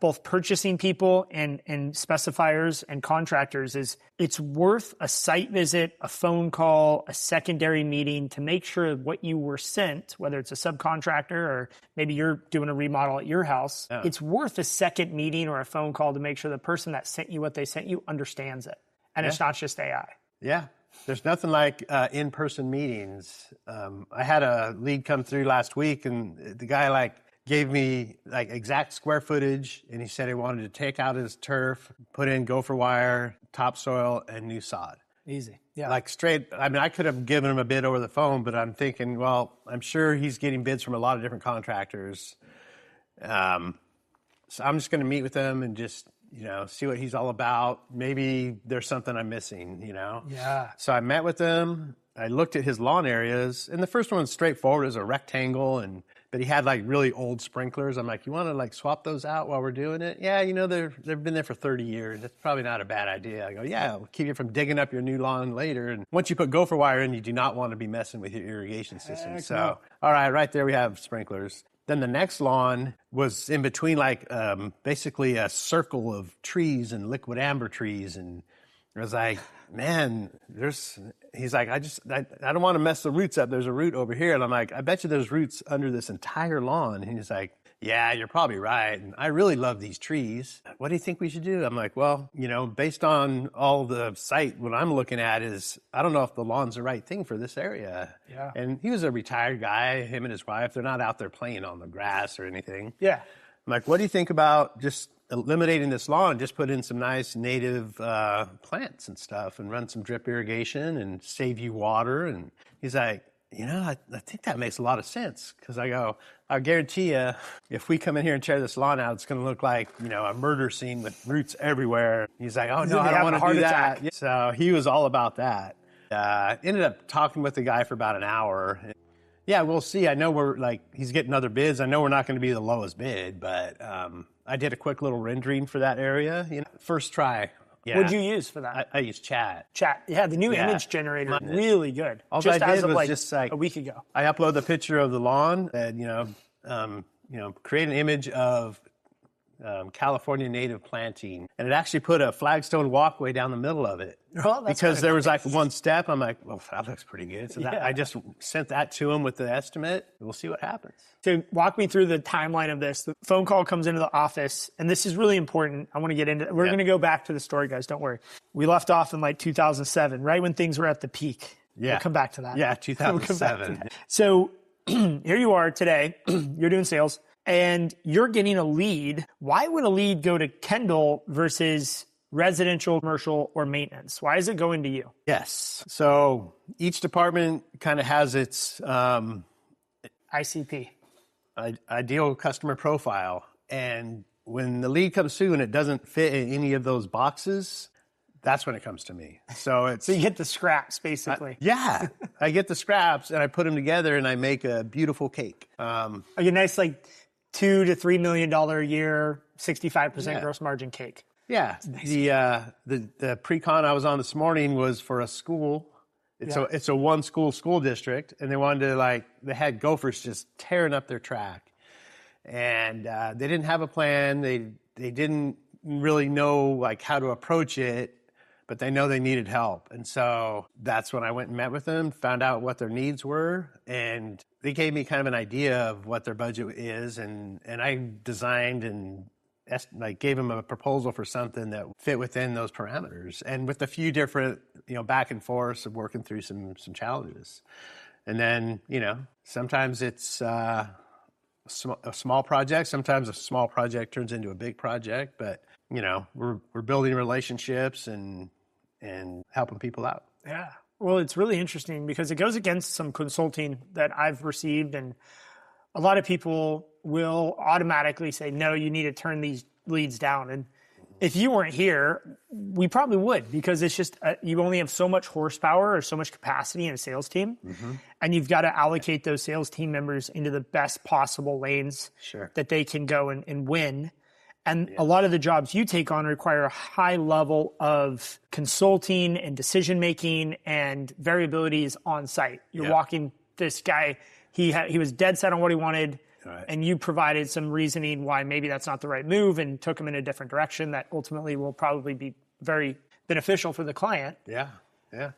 both purchasing people and specifiers and contractors is it's worth a site visit, a phone call, a secondary meeting to make sure what you were sent, whether it's a subcontractor or maybe you're doing a remodel at your house, it's worth a second meeting or a phone call to make sure the person that sent you what they sent you understands it. And it's not just AI. Yeah. There's nothing like in-person meetings. I had a lead come through last week, and the guy gave me exact square footage, and he said he wanted to take out his turf, put in gopher wire, topsoil, and new sod. Easy. Yeah. Like straight, I mean, I could have given him a bid over the phone, but I'm thinking, well, I'm sure he's getting bids from a lot of different contractors. So I'm just going to meet with him and just, see what he's all about. Maybe there's something I'm missing, Yeah. So I met with him. I looked at his lawn areas, and the first one was straightforward. It was a rectangle, but he had really old sprinklers. I'm like, you want to swap those out while we're doing it? Yeah, they've been there for 30 years. That's probably not a bad idea. I go, yeah, it'll keep you from digging up your new lawn later. And once you put gopher wire in, you do not want to be messing with your irrigation system. So, all right there we have sprinklers. Then the next lawn was in between basically a circle of trees and liquid amber trees. And I was like, man, he's like, I don't want to mess the roots up. There's a root over here. And I'm like, I bet you there's roots under this entire lawn. And he's like, yeah, you're probably right. And I really love these trees. What do you think we should do? I'm like, well, based on all the site, what I'm looking at is, I don't know if the lawn's the right thing for this area. Yeah. And he was a retired guy, him and his wife. They're not out there playing on the grass or anything. Yeah. I'm like, what do you think about just eliminating this lawn, just put in some nice native plants and stuff and run some drip irrigation and save you water? And he's like, I think that makes a lot of sense. Because I go, I guarantee you, if we come in here and tear this lawn out, it's going to look like, a murder scene with roots everywhere. He's like, oh, no, I don't want to do that. Attack. So he was all about that. Ended up talking with the guy for about an hour. Yeah, we'll see. I know he's getting other bids. I know we're not going to be the lowest bid, but I did a quick little rendering for that area. First try. Yeah. What'd you use for that? I used Chat. Chat. Yeah, the new image generator, really good. All I did was just a week ago. I upload the picture of the lawn and, create an image of California native planting. And it actually put a flagstone walkway down the middle of it. Oh, because there was one step. I'm like, well, that looks pretty good. So I just sent that to him with the estimate. We'll see what happens. So walk me through the timeline of this. The phone call comes into the office, and this is really important. I want to get into it. We're going to go back to the story, guys. Don't worry. We left off in 2007, right when things were at the peak. Yeah. We'll come back to that. Yeah, 2007. So here you are today. You're doing sales, and you're getting a lead. Why would a lead go to Kendel versus residential, commercial, or maintenance? Why is it going to you? Yes. So each department kind of has its ICP. Ideal customer profile. And when the lead comes through and it doesn't fit in any of those boxes, that's when it comes to me. So you get the scraps, basically. I get the scraps and I put them together and I make a beautiful cake. A nice $2 to $3 million a year, 65% gross margin cake. Yeah. Nice. The pre-con I was on this morning was for a school. It's a one school district, and they wanted to they had gophers just tearing up their track, and they didn't have a plan. They didn't really know how to approach it, but they know they needed help. And so that's when I went and met with them, found out what their needs were, and they gave me kind of an idea of what their budget is, and I designed and gave them a proposal for something that fit within those parameters, and with a few different back and forth of working through some challenges. And then sometimes it's a small project, sometimes a small project turns into a big project, but we're building relationships and helping people out. Yeah. Well, it's really interesting because it goes against some consulting that I've received, and a lot of people will automatically say, no, you need to turn these leads down. if you weren't here, we probably would, because it's just you only have so much horsepower or so much capacity in a sales team, and you've got to allocate those sales team members into the best possible lanes that they can go and win. And a lot of the jobs you take on require a high level of consulting and decision making, and variability is on site. You're walking this guy, he was dead set on what he wanted. Right. And you provided some reasoning why maybe that's not the right move, and took him in a different direction that ultimately will probably be very beneficial for the client. Yeah, yeah.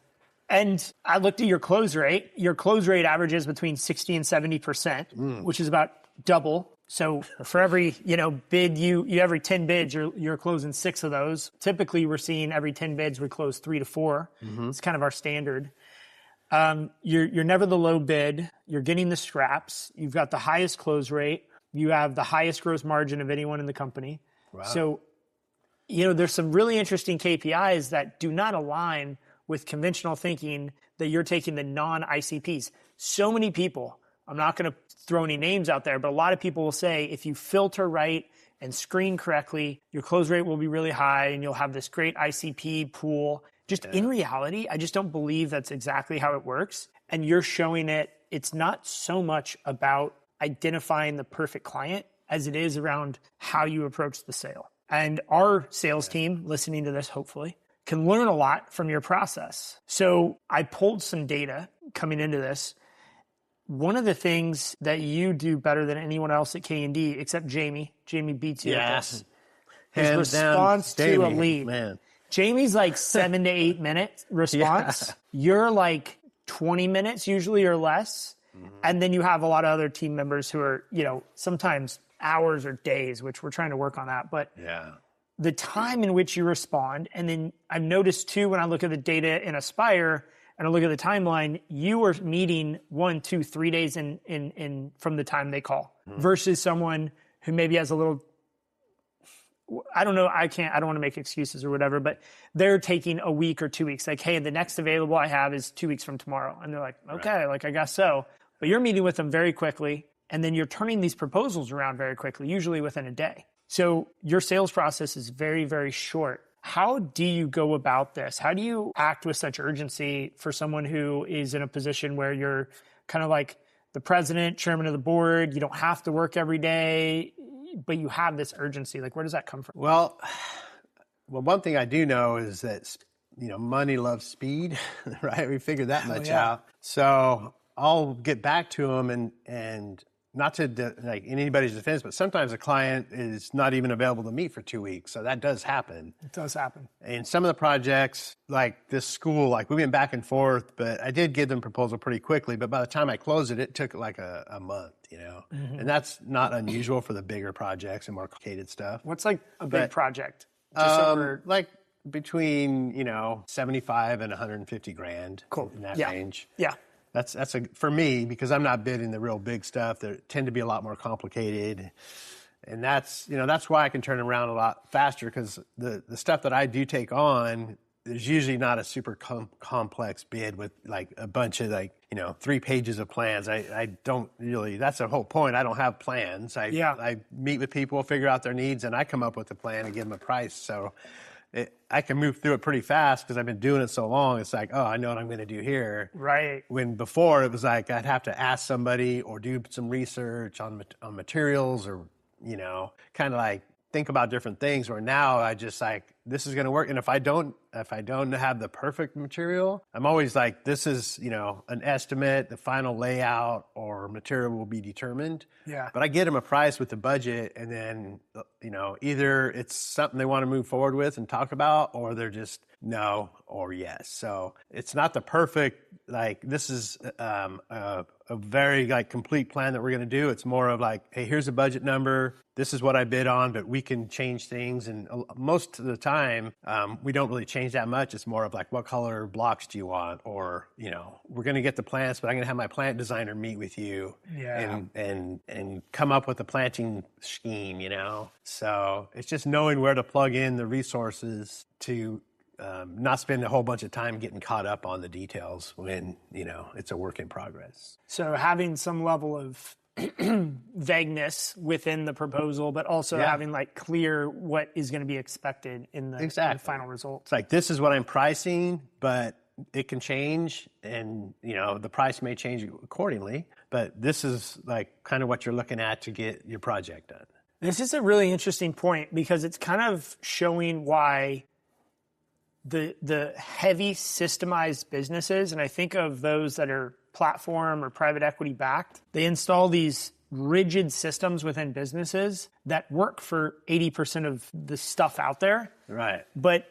And I looked at your close rate. Your close rate averages between 60 and 70%, which is about double. So for every bid, you every 10 bids, you're closing 6 of those. Typically, we're seeing every 10 bids we close 3 to 4. It's kind of our standard. You're never the low bid. You're getting the scraps. You've got the highest close rate. You have the highest gross margin of anyone in the company. Wow. So, there's some really interesting KPIs that do not align with conventional thinking that you're taking the non-ICPs. So many people, I'm not going to throw any names out there, but a lot of people will say if you filter right and screen correctly, your close rate will be really high and you'll have this great ICP pool. Just in reality, I just don't believe that's exactly how it works. And you're showing it's not so much about identifying the perfect client as it is around how you approach the sale. And our sales team, listening to this hopefully, can learn a lot from your process. So I pulled some data coming into this. One of the things that you do better than anyone else at K&D, except Jamie beats you at this, is response to a lead. Man. Jamie's like 7 to 8 minute response. You're like 20 minutes usually or less. And then you have a lot of other team members who are, sometimes hours or days, which we're trying to work on that. But the time in which you respond, and then I've noticed too, when I look at the data in Aspire and I look at the timeline, you are meeting 1, 2, 3 days in from the time they call versus someone who maybe has a little, I don't know, I don't want to make excuses or whatever, but they're taking a week or 2 weeks. Like, hey, the next available I have is 2 weeks from tomorrow. And they're like, okay, I guess so. But you're meeting with them very quickly, and then you're turning these proposals around very quickly, usually within a day. So your sales process is very, very short. How do you go about this? How do you act with such urgency for someone who is in a position where you're kind of like the president, chairman of the board, you don't have to work every day, but you have this urgency? Like, where does that come from? Well, one thing I do know is that, money loves speed, right? We figured that much out. So I'll get back to them and not to in anybody's defense, but sometimes a client is not even available to meet for 2 weeks. So that does happen. It does happen. And some of the projects, like this school, like we went back and forth, but I did give them proposal pretty quickly. But by the time I closed it, it took like a month, and that's not unusual for the bigger projects and more complicated stuff. What's like a big project? Just like between, 75 and 150 grand. Cool. In that range. Yeah. That's for me, because I'm not bidding the real big stuff that tend to be a lot more complicated. And that's why I can turn around a lot faster, because the stuff that I do take on, there's usually not a super complex bid with like a bunch of 3 pages of plans. I don't really, that's the whole point. I don't have plans. I meet with people, figure out their needs, and I come up with a plan and give them a price. So I can move through it pretty fast because I've been doing it so long. It's like, oh, I know what I'm going to do here. Right. When before it was like I'd have to ask somebody or do some research on materials, or, kind of like think about different things, where now I just like, this is going to work. And if I don't have the perfect material, I'm always like, this is, an estimate, the final layout or material will be determined. Yeah. But I get them a price with the budget, and then, either it's something they want to move forward with and talk about, or they're just no or yes. So it's not the perfect, like, this is a very complete plan that we're going to do. It's more of like, hey, here's a budget number. This is what I bid on, but we can change things. And most of the time, we don't really change that much. It's more of like, what color blocks do you want? Or, we're going to get the plants, but I'm going to have my plant designer meet with you and come up with a planting scheme, So it's just knowing where to plug in the resources to not spend a whole bunch of time getting caught up on the details when, it's a work in progress. So having some level of vagueness within the proposal, but also having like clear what is going to be expected in the final result. It's like, this is what I'm pricing, but it can change, and the price may change accordingly, but this is like kind of what you're looking at to get your project done. This is a really interesting point, because it's kind of showing why the heavy systemized businesses, and I think of those that are platform or private equity backed, they install these rigid systems within businesses that work for 80% of the stuff out there. Right. But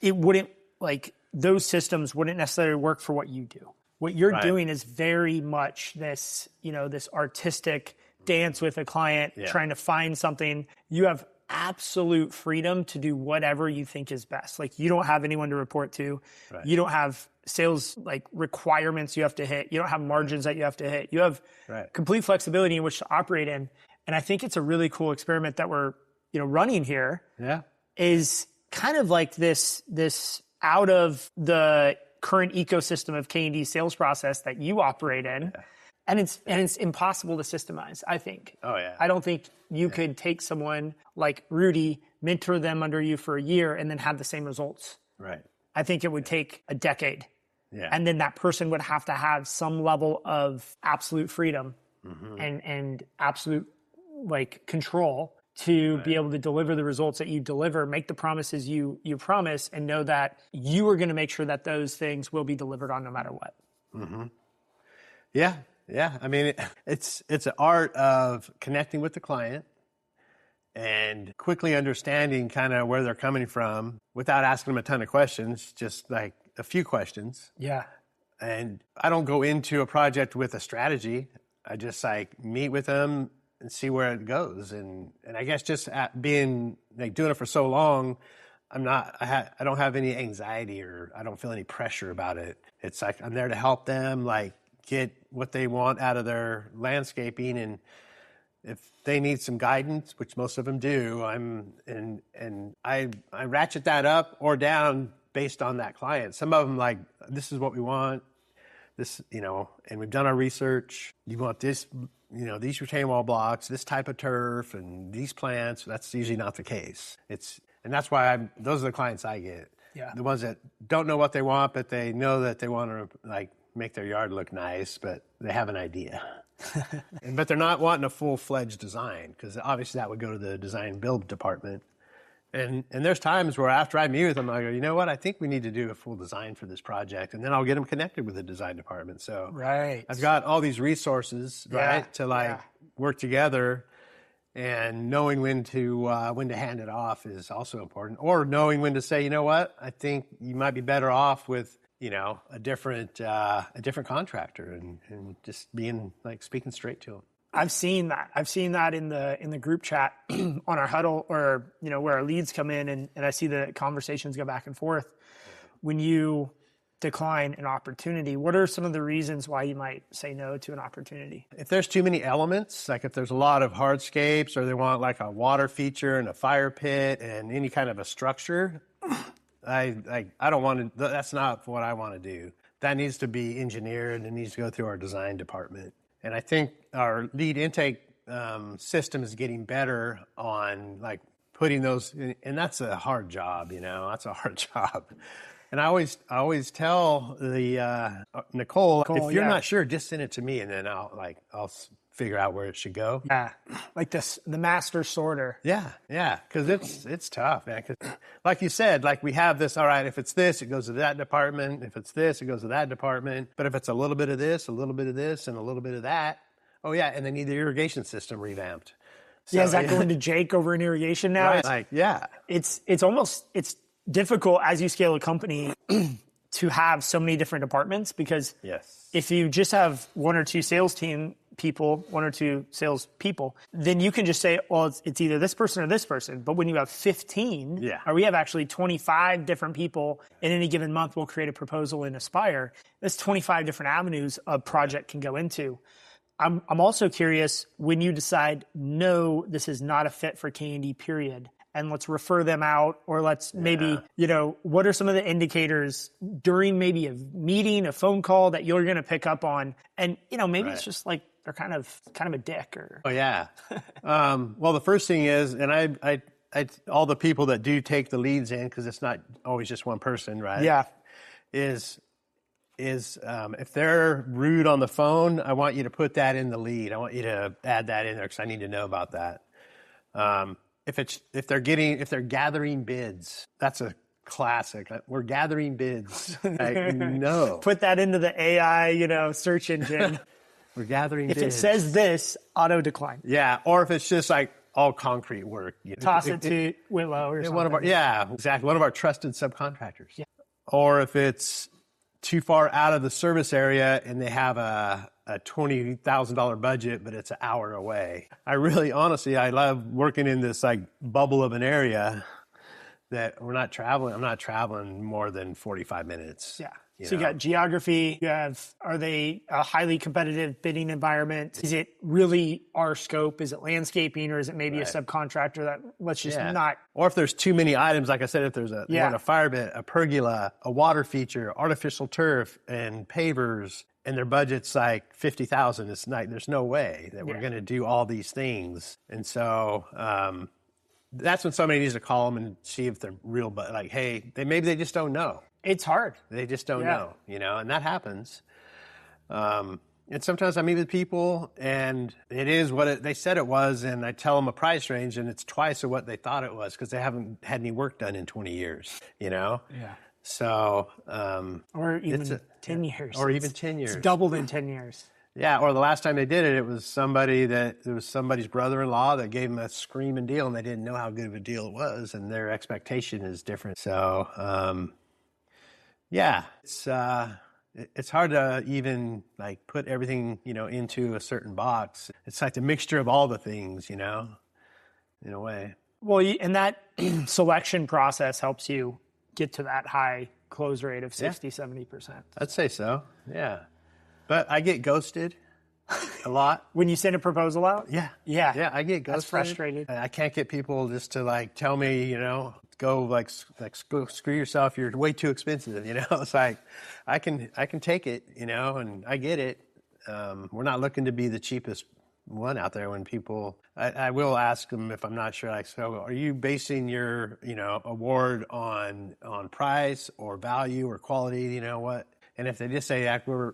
it wouldn't, like, those systems wouldn't necessarily work for what you do. What you're doing is very much this, this artistic dance with a client, trying to find something. You have absolute freedom to do whatever you think is best. Like, you don't have anyone to report to. Right. You don't have sales like requirements you have to hit. You don't have margins that you have to hit. You have complete flexibility in which to operate in. And I think it's a really cool experiment that we're, running here. Yeah. Is kind of like this out of the current ecosystem of K&D sales process that you operate in. Yeah. And it's impossible to systemize, I think. Oh, yeah. I don't think you could take someone like Rudy, mentor them under you for a year, and then have the same results. Right. I think it would take a decade. Yeah. And then that person would have to have some level of absolute freedom and absolute like control to be able to deliver the results that you deliver, make the promises you promise, and know that you are going to make sure that those things will be delivered on no matter what. Mm-hmm. Yeah. Yeah. I mean, it's an art of connecting with the client and quickly understanding kind of where they're coming from without asking them a ton of questions, just like a few questions. Yeah. And I don't go into a project with a strategy. I just like meet with them and see where it goes. And I guess just being like doing it for so long, I don't have any anxiety, or I don't feel any pressure about it. It's like I'm there to help them like get what they want out of their landscaping, and if they need some guidance, which most of them do, I ratchet that up or down based on that client. Some of them like, this is what we want, this, and we've done our research. You want this, these retaining wall blocks, this type of turf, and these plants. That's usually not the case. And that's why those are the clients I get. Yeah. The ones that don't know what they want, but they know that they want to like make their yard look nice, but they have an idea. But they're not wanting a full-fledged design, because obviously that would go to the design build department. And there's times where after I meet with them, I go, you know what, I think we need to do a full design for this project, and then I'll get them connected with the design department. So I've got all these resources, right, to work together, and knowing when to hand it off is also important, or knowing when to say, you know what, I think you might be better off with a different contractor, and just being like speaking straight to them. I've seen that in the group chat on our huddle, or where our leads come in, and I see the conversations go back and forth. When you decline an opportunity, what are some of the reasons why you might say no to an opportunity? If there's too many elements, like if there's a lot of hardscapes, or they want like a water feature and a fire pit and any kind of a structure, I don't want to. That's not what I want to do. That needs to be engineered and needs to go through our design department. And I think our lead intake system is getting better on like putting those in, and that's a hard job. That's a hard job. And I always tell the Nicole, if you're not sure, just send it to me, and then I'll figure out where it should go. Yeah, like the master sorter. Yeah, because it's tough, man. 'Cause like you said, like we have this. All right, if it's this, it goes to that department. If it's this, it goes to that department. But if it's a little bit of this, a little bit of this, and a little bit of that, oh yeah, and they need the irrigation system revamped. So, is that going to Jake over in irrigation now? Right, it's difficult as you scale a company to have so many different departments, because if you just have one or two sales people, then you can just say, well, it's either this person or this person. But when you have 15, or we have actually 25 different people in any given month, we'll create a proposal in Aspire. There's 25 different avenues a project can go into. I'm also curious, when you decide, no, this is not a fit for K&D, period, and let's refer them out, or let's maybe, what are some of the indicators during maybe a meeting, a phone call that you're going to pick up on? And, maybe it's just like they're kind of a dick. Or Oh yeah. Well, the first thing is, and I all the people that do take the leads in, because it's not always just one person, right? yeah, Is if they're rude on the phone, I want you to put that in the lead. I want you to add that in there because I need to know about that. If they're gathering bids, that's a classic. We're gathering bids. No. Put that into the AI, search engine. We're gathering bids. If it says this, auto decline. Yeah, or if it's just like all concrete work. Toss it to Willow or something. Exactly. One of our trusted subcontractors. Yeah. Or if it's too far out of the service area and they have a $20,000 budget, but it's an hour away. I love working in this like bubble of an area that I'm not traveling more than 45 minutes. Yeah. So you got geography, are they a highly competitive bidding environment? Is it really our scope? Is it landscaping, or is it maybe a subcontractor that let's just not? Or if there's too many items, like I said, if there's they want a fire pit, a pergola, a water feature, artificial turf, and pavers, and their budget's like $50,000, it's not, there's no way that we're going to do all these things. And so, that's when somebody needs to call them and see if they're real, but like, hey, maybe they just don't know. It's hard. They just don't know, and that happens. And sometimes I meet with people and it is what they said it was, and I tell them a price range and it's twice of what they thought it was because they haven't had any work done in 20 years, Yeah. So, or even 10 years. Or even 10 years. It's doubled in 10 years. Yeah, or the last time they did it, it was somebody's brother-in-law that gave them a screaming deal and they didn't know how good of a deal it was, and their expectation is different. So, it's hard to even like put everything, into a certain box. It's like the mixture of all the things, in a way. Well, and that selection process helps you get to that high close rate of 60-70%. I'd say so. Yeah. But I get ghosted a lot. When you send a proposal out? Yeah. Yeah, I get ghosted. That's frustrating. I can't get people just to like tell me, go like screw yourself. You're way too expensive. It's like I can take it. And I get it. We're not looking to be the cheapest one out there. When people, I will ask them if I'm not sure. Like, so are you basing your award on price or value or quality? What? And if they just say that we're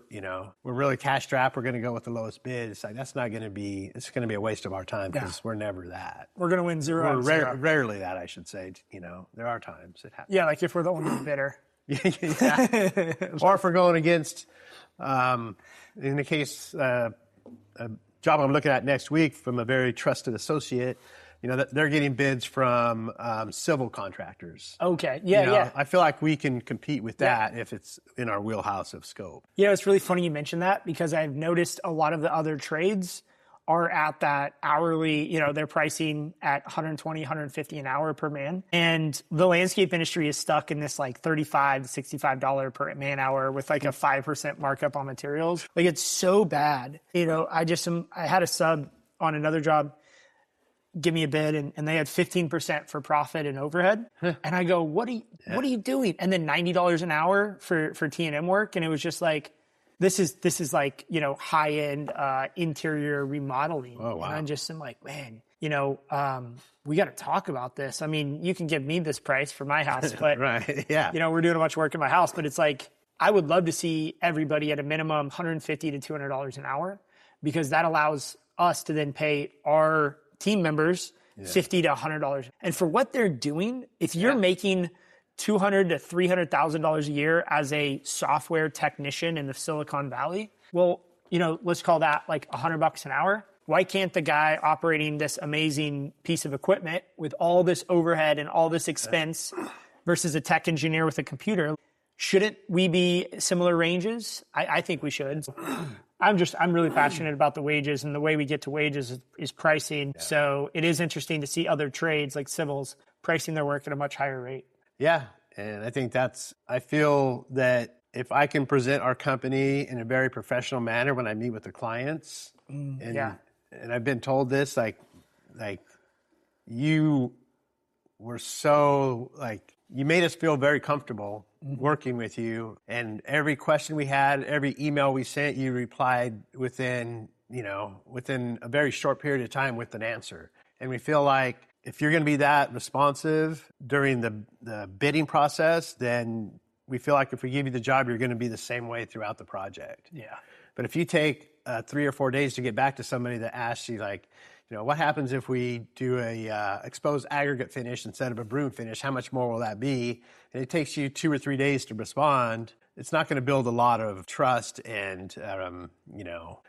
really cash strapped, we're going to go with the lowest bid. It's like it's going to be a waste of our time because we're never that. We're going to win zero. We're rarely that, I should say. There are times it happens. Yeah, like if we're the only bidder. Yeah. Or if we're going against, in the case, a job I'm looking at next week from a very trusted associate. They're getting bids from civil contractors. Okay, yeah. I feel like we can compete with that if it's in our wheelhouse of scope. It's really funny you mentioned that because I've noticed a lot of the other trades are at that hourly, they're pricing at $120, $150 an hour per man. And the landscape industry is stuck in this like $35 to $65 per man hour with like a 5% markup on materials. Like it's so bad. I had a sub on another job give me a bid and they had 15% for profit and overhead. And I go, what are you doing? And then $90 an hour for T&M work. And it was just like, this is like, high-end interior remodeling. Oh, wow. And I'm like, man, we got to talk about this. I mean, you can give me this price for my house, but right. Yeah. We're doing a bunch of work in my house, but it's like, I would love to see everybody at a minimum $150 to $200 an hour, because that allows us to then pay our team members $50 to $100. And for what they're doing, if you're making $200,000 to $300,000 a year as a software technician in the Silicon Valley, well, let's call that like $100 an hour. Why can't the guy operating this amazing piece of equipment with all this overhead and all this expense versus a tech engineer with a computer? Shouldn't we be similar ranges? I think we should. I'm really passionate about the wages, and the way we get to wages is pricing. Yeah. So it is interesting to see other trades like civils pricing their work at a much higher rate. Yeah. And I think I feel that if I can present our company in a very professional manner when I meet with the clients, and I've been told this, like you were so you made us feel very comfortable working with you, and every question we had, every email we sent, you replied within within a very short period of time with an answer. And we feel like if you're going to be that responsive during the bidding process, then we feel like if we give you the job, you're going to be the same way throughout the project. Yeah. But if you take 3 or 4 days to get back to somebody that asks you, like, what happens if we do a exposed aggregate finish instead of a broom finish? How much more will that be? And it takes you 2 or 3 days to respond. It's not going to build a lot of trust and,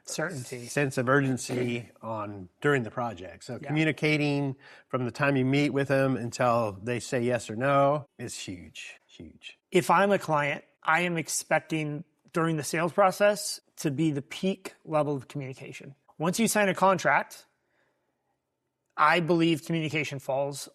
certainty, sense of urgency during the project. So communicating from the time you meet with them until they say yes or no is huge, huge. If I'm a client, I am expecting during the sales process to be the peak level of communication. Once you sign a contract, I believe communication falls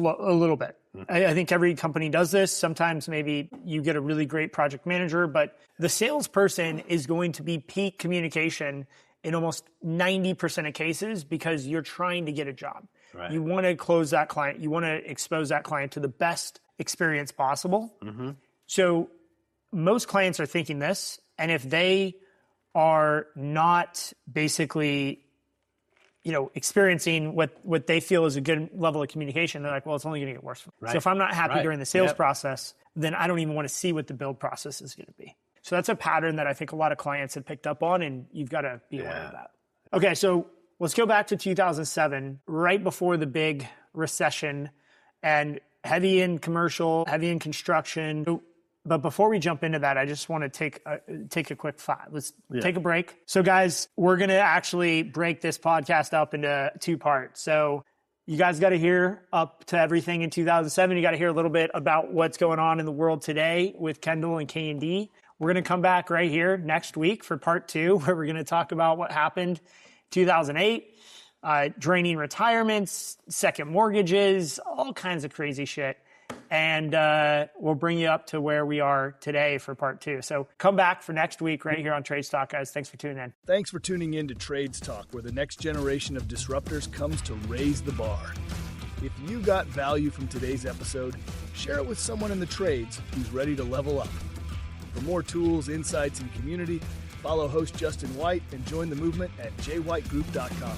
a little bit. I think every company does this. Sometimes maybe you get a really great project manager, but the salesperson is going to be peak communication in almost 90% of cases because you're trying to get a job. Right. You want to close that client. You want to expose that client to the best experience possible. Mm-hmm. So most clients are thinking this, and if they are not basically experiencing what they feel is a good level of communication, they're like, well, it's only going to get worse. Right. So if I'm not happy during the sales process, then I don't even want to see what the build process is going to be. So that's a pattern that I think a lot of clients have picked up on, and you've got to be aware of that. Okay, so let's go back to 2007, right before the big recession, and heavy in commercial, heavy in construction. But before we jump into that, I just want to take a quick thought. Let's take a break. So guys, we're going to actually break this podcast up into 2 parts. So you guys got to hear up to everything in 2007. You got to hear a little bit about what's going on in the world today with Kendel and K&D. We're going to come back right here next week for part 2, where we're going to talk about what happened 2008, draining retirements, second mortgages, all kinds of crazy shit. And we'll bring you up to where we are today for part 2. So come back for next week right here on Trades Talk, guys. Thanks for tuning in. Thanks for tuning in to Trades Talk, where the next generation of disruptors comes to raise the bar. If you got value from today's episode, share it with someone in the trades who's ready to level up. For more tools, insights, and community, follow host Justin White and join the movement at jwhitegroup.com.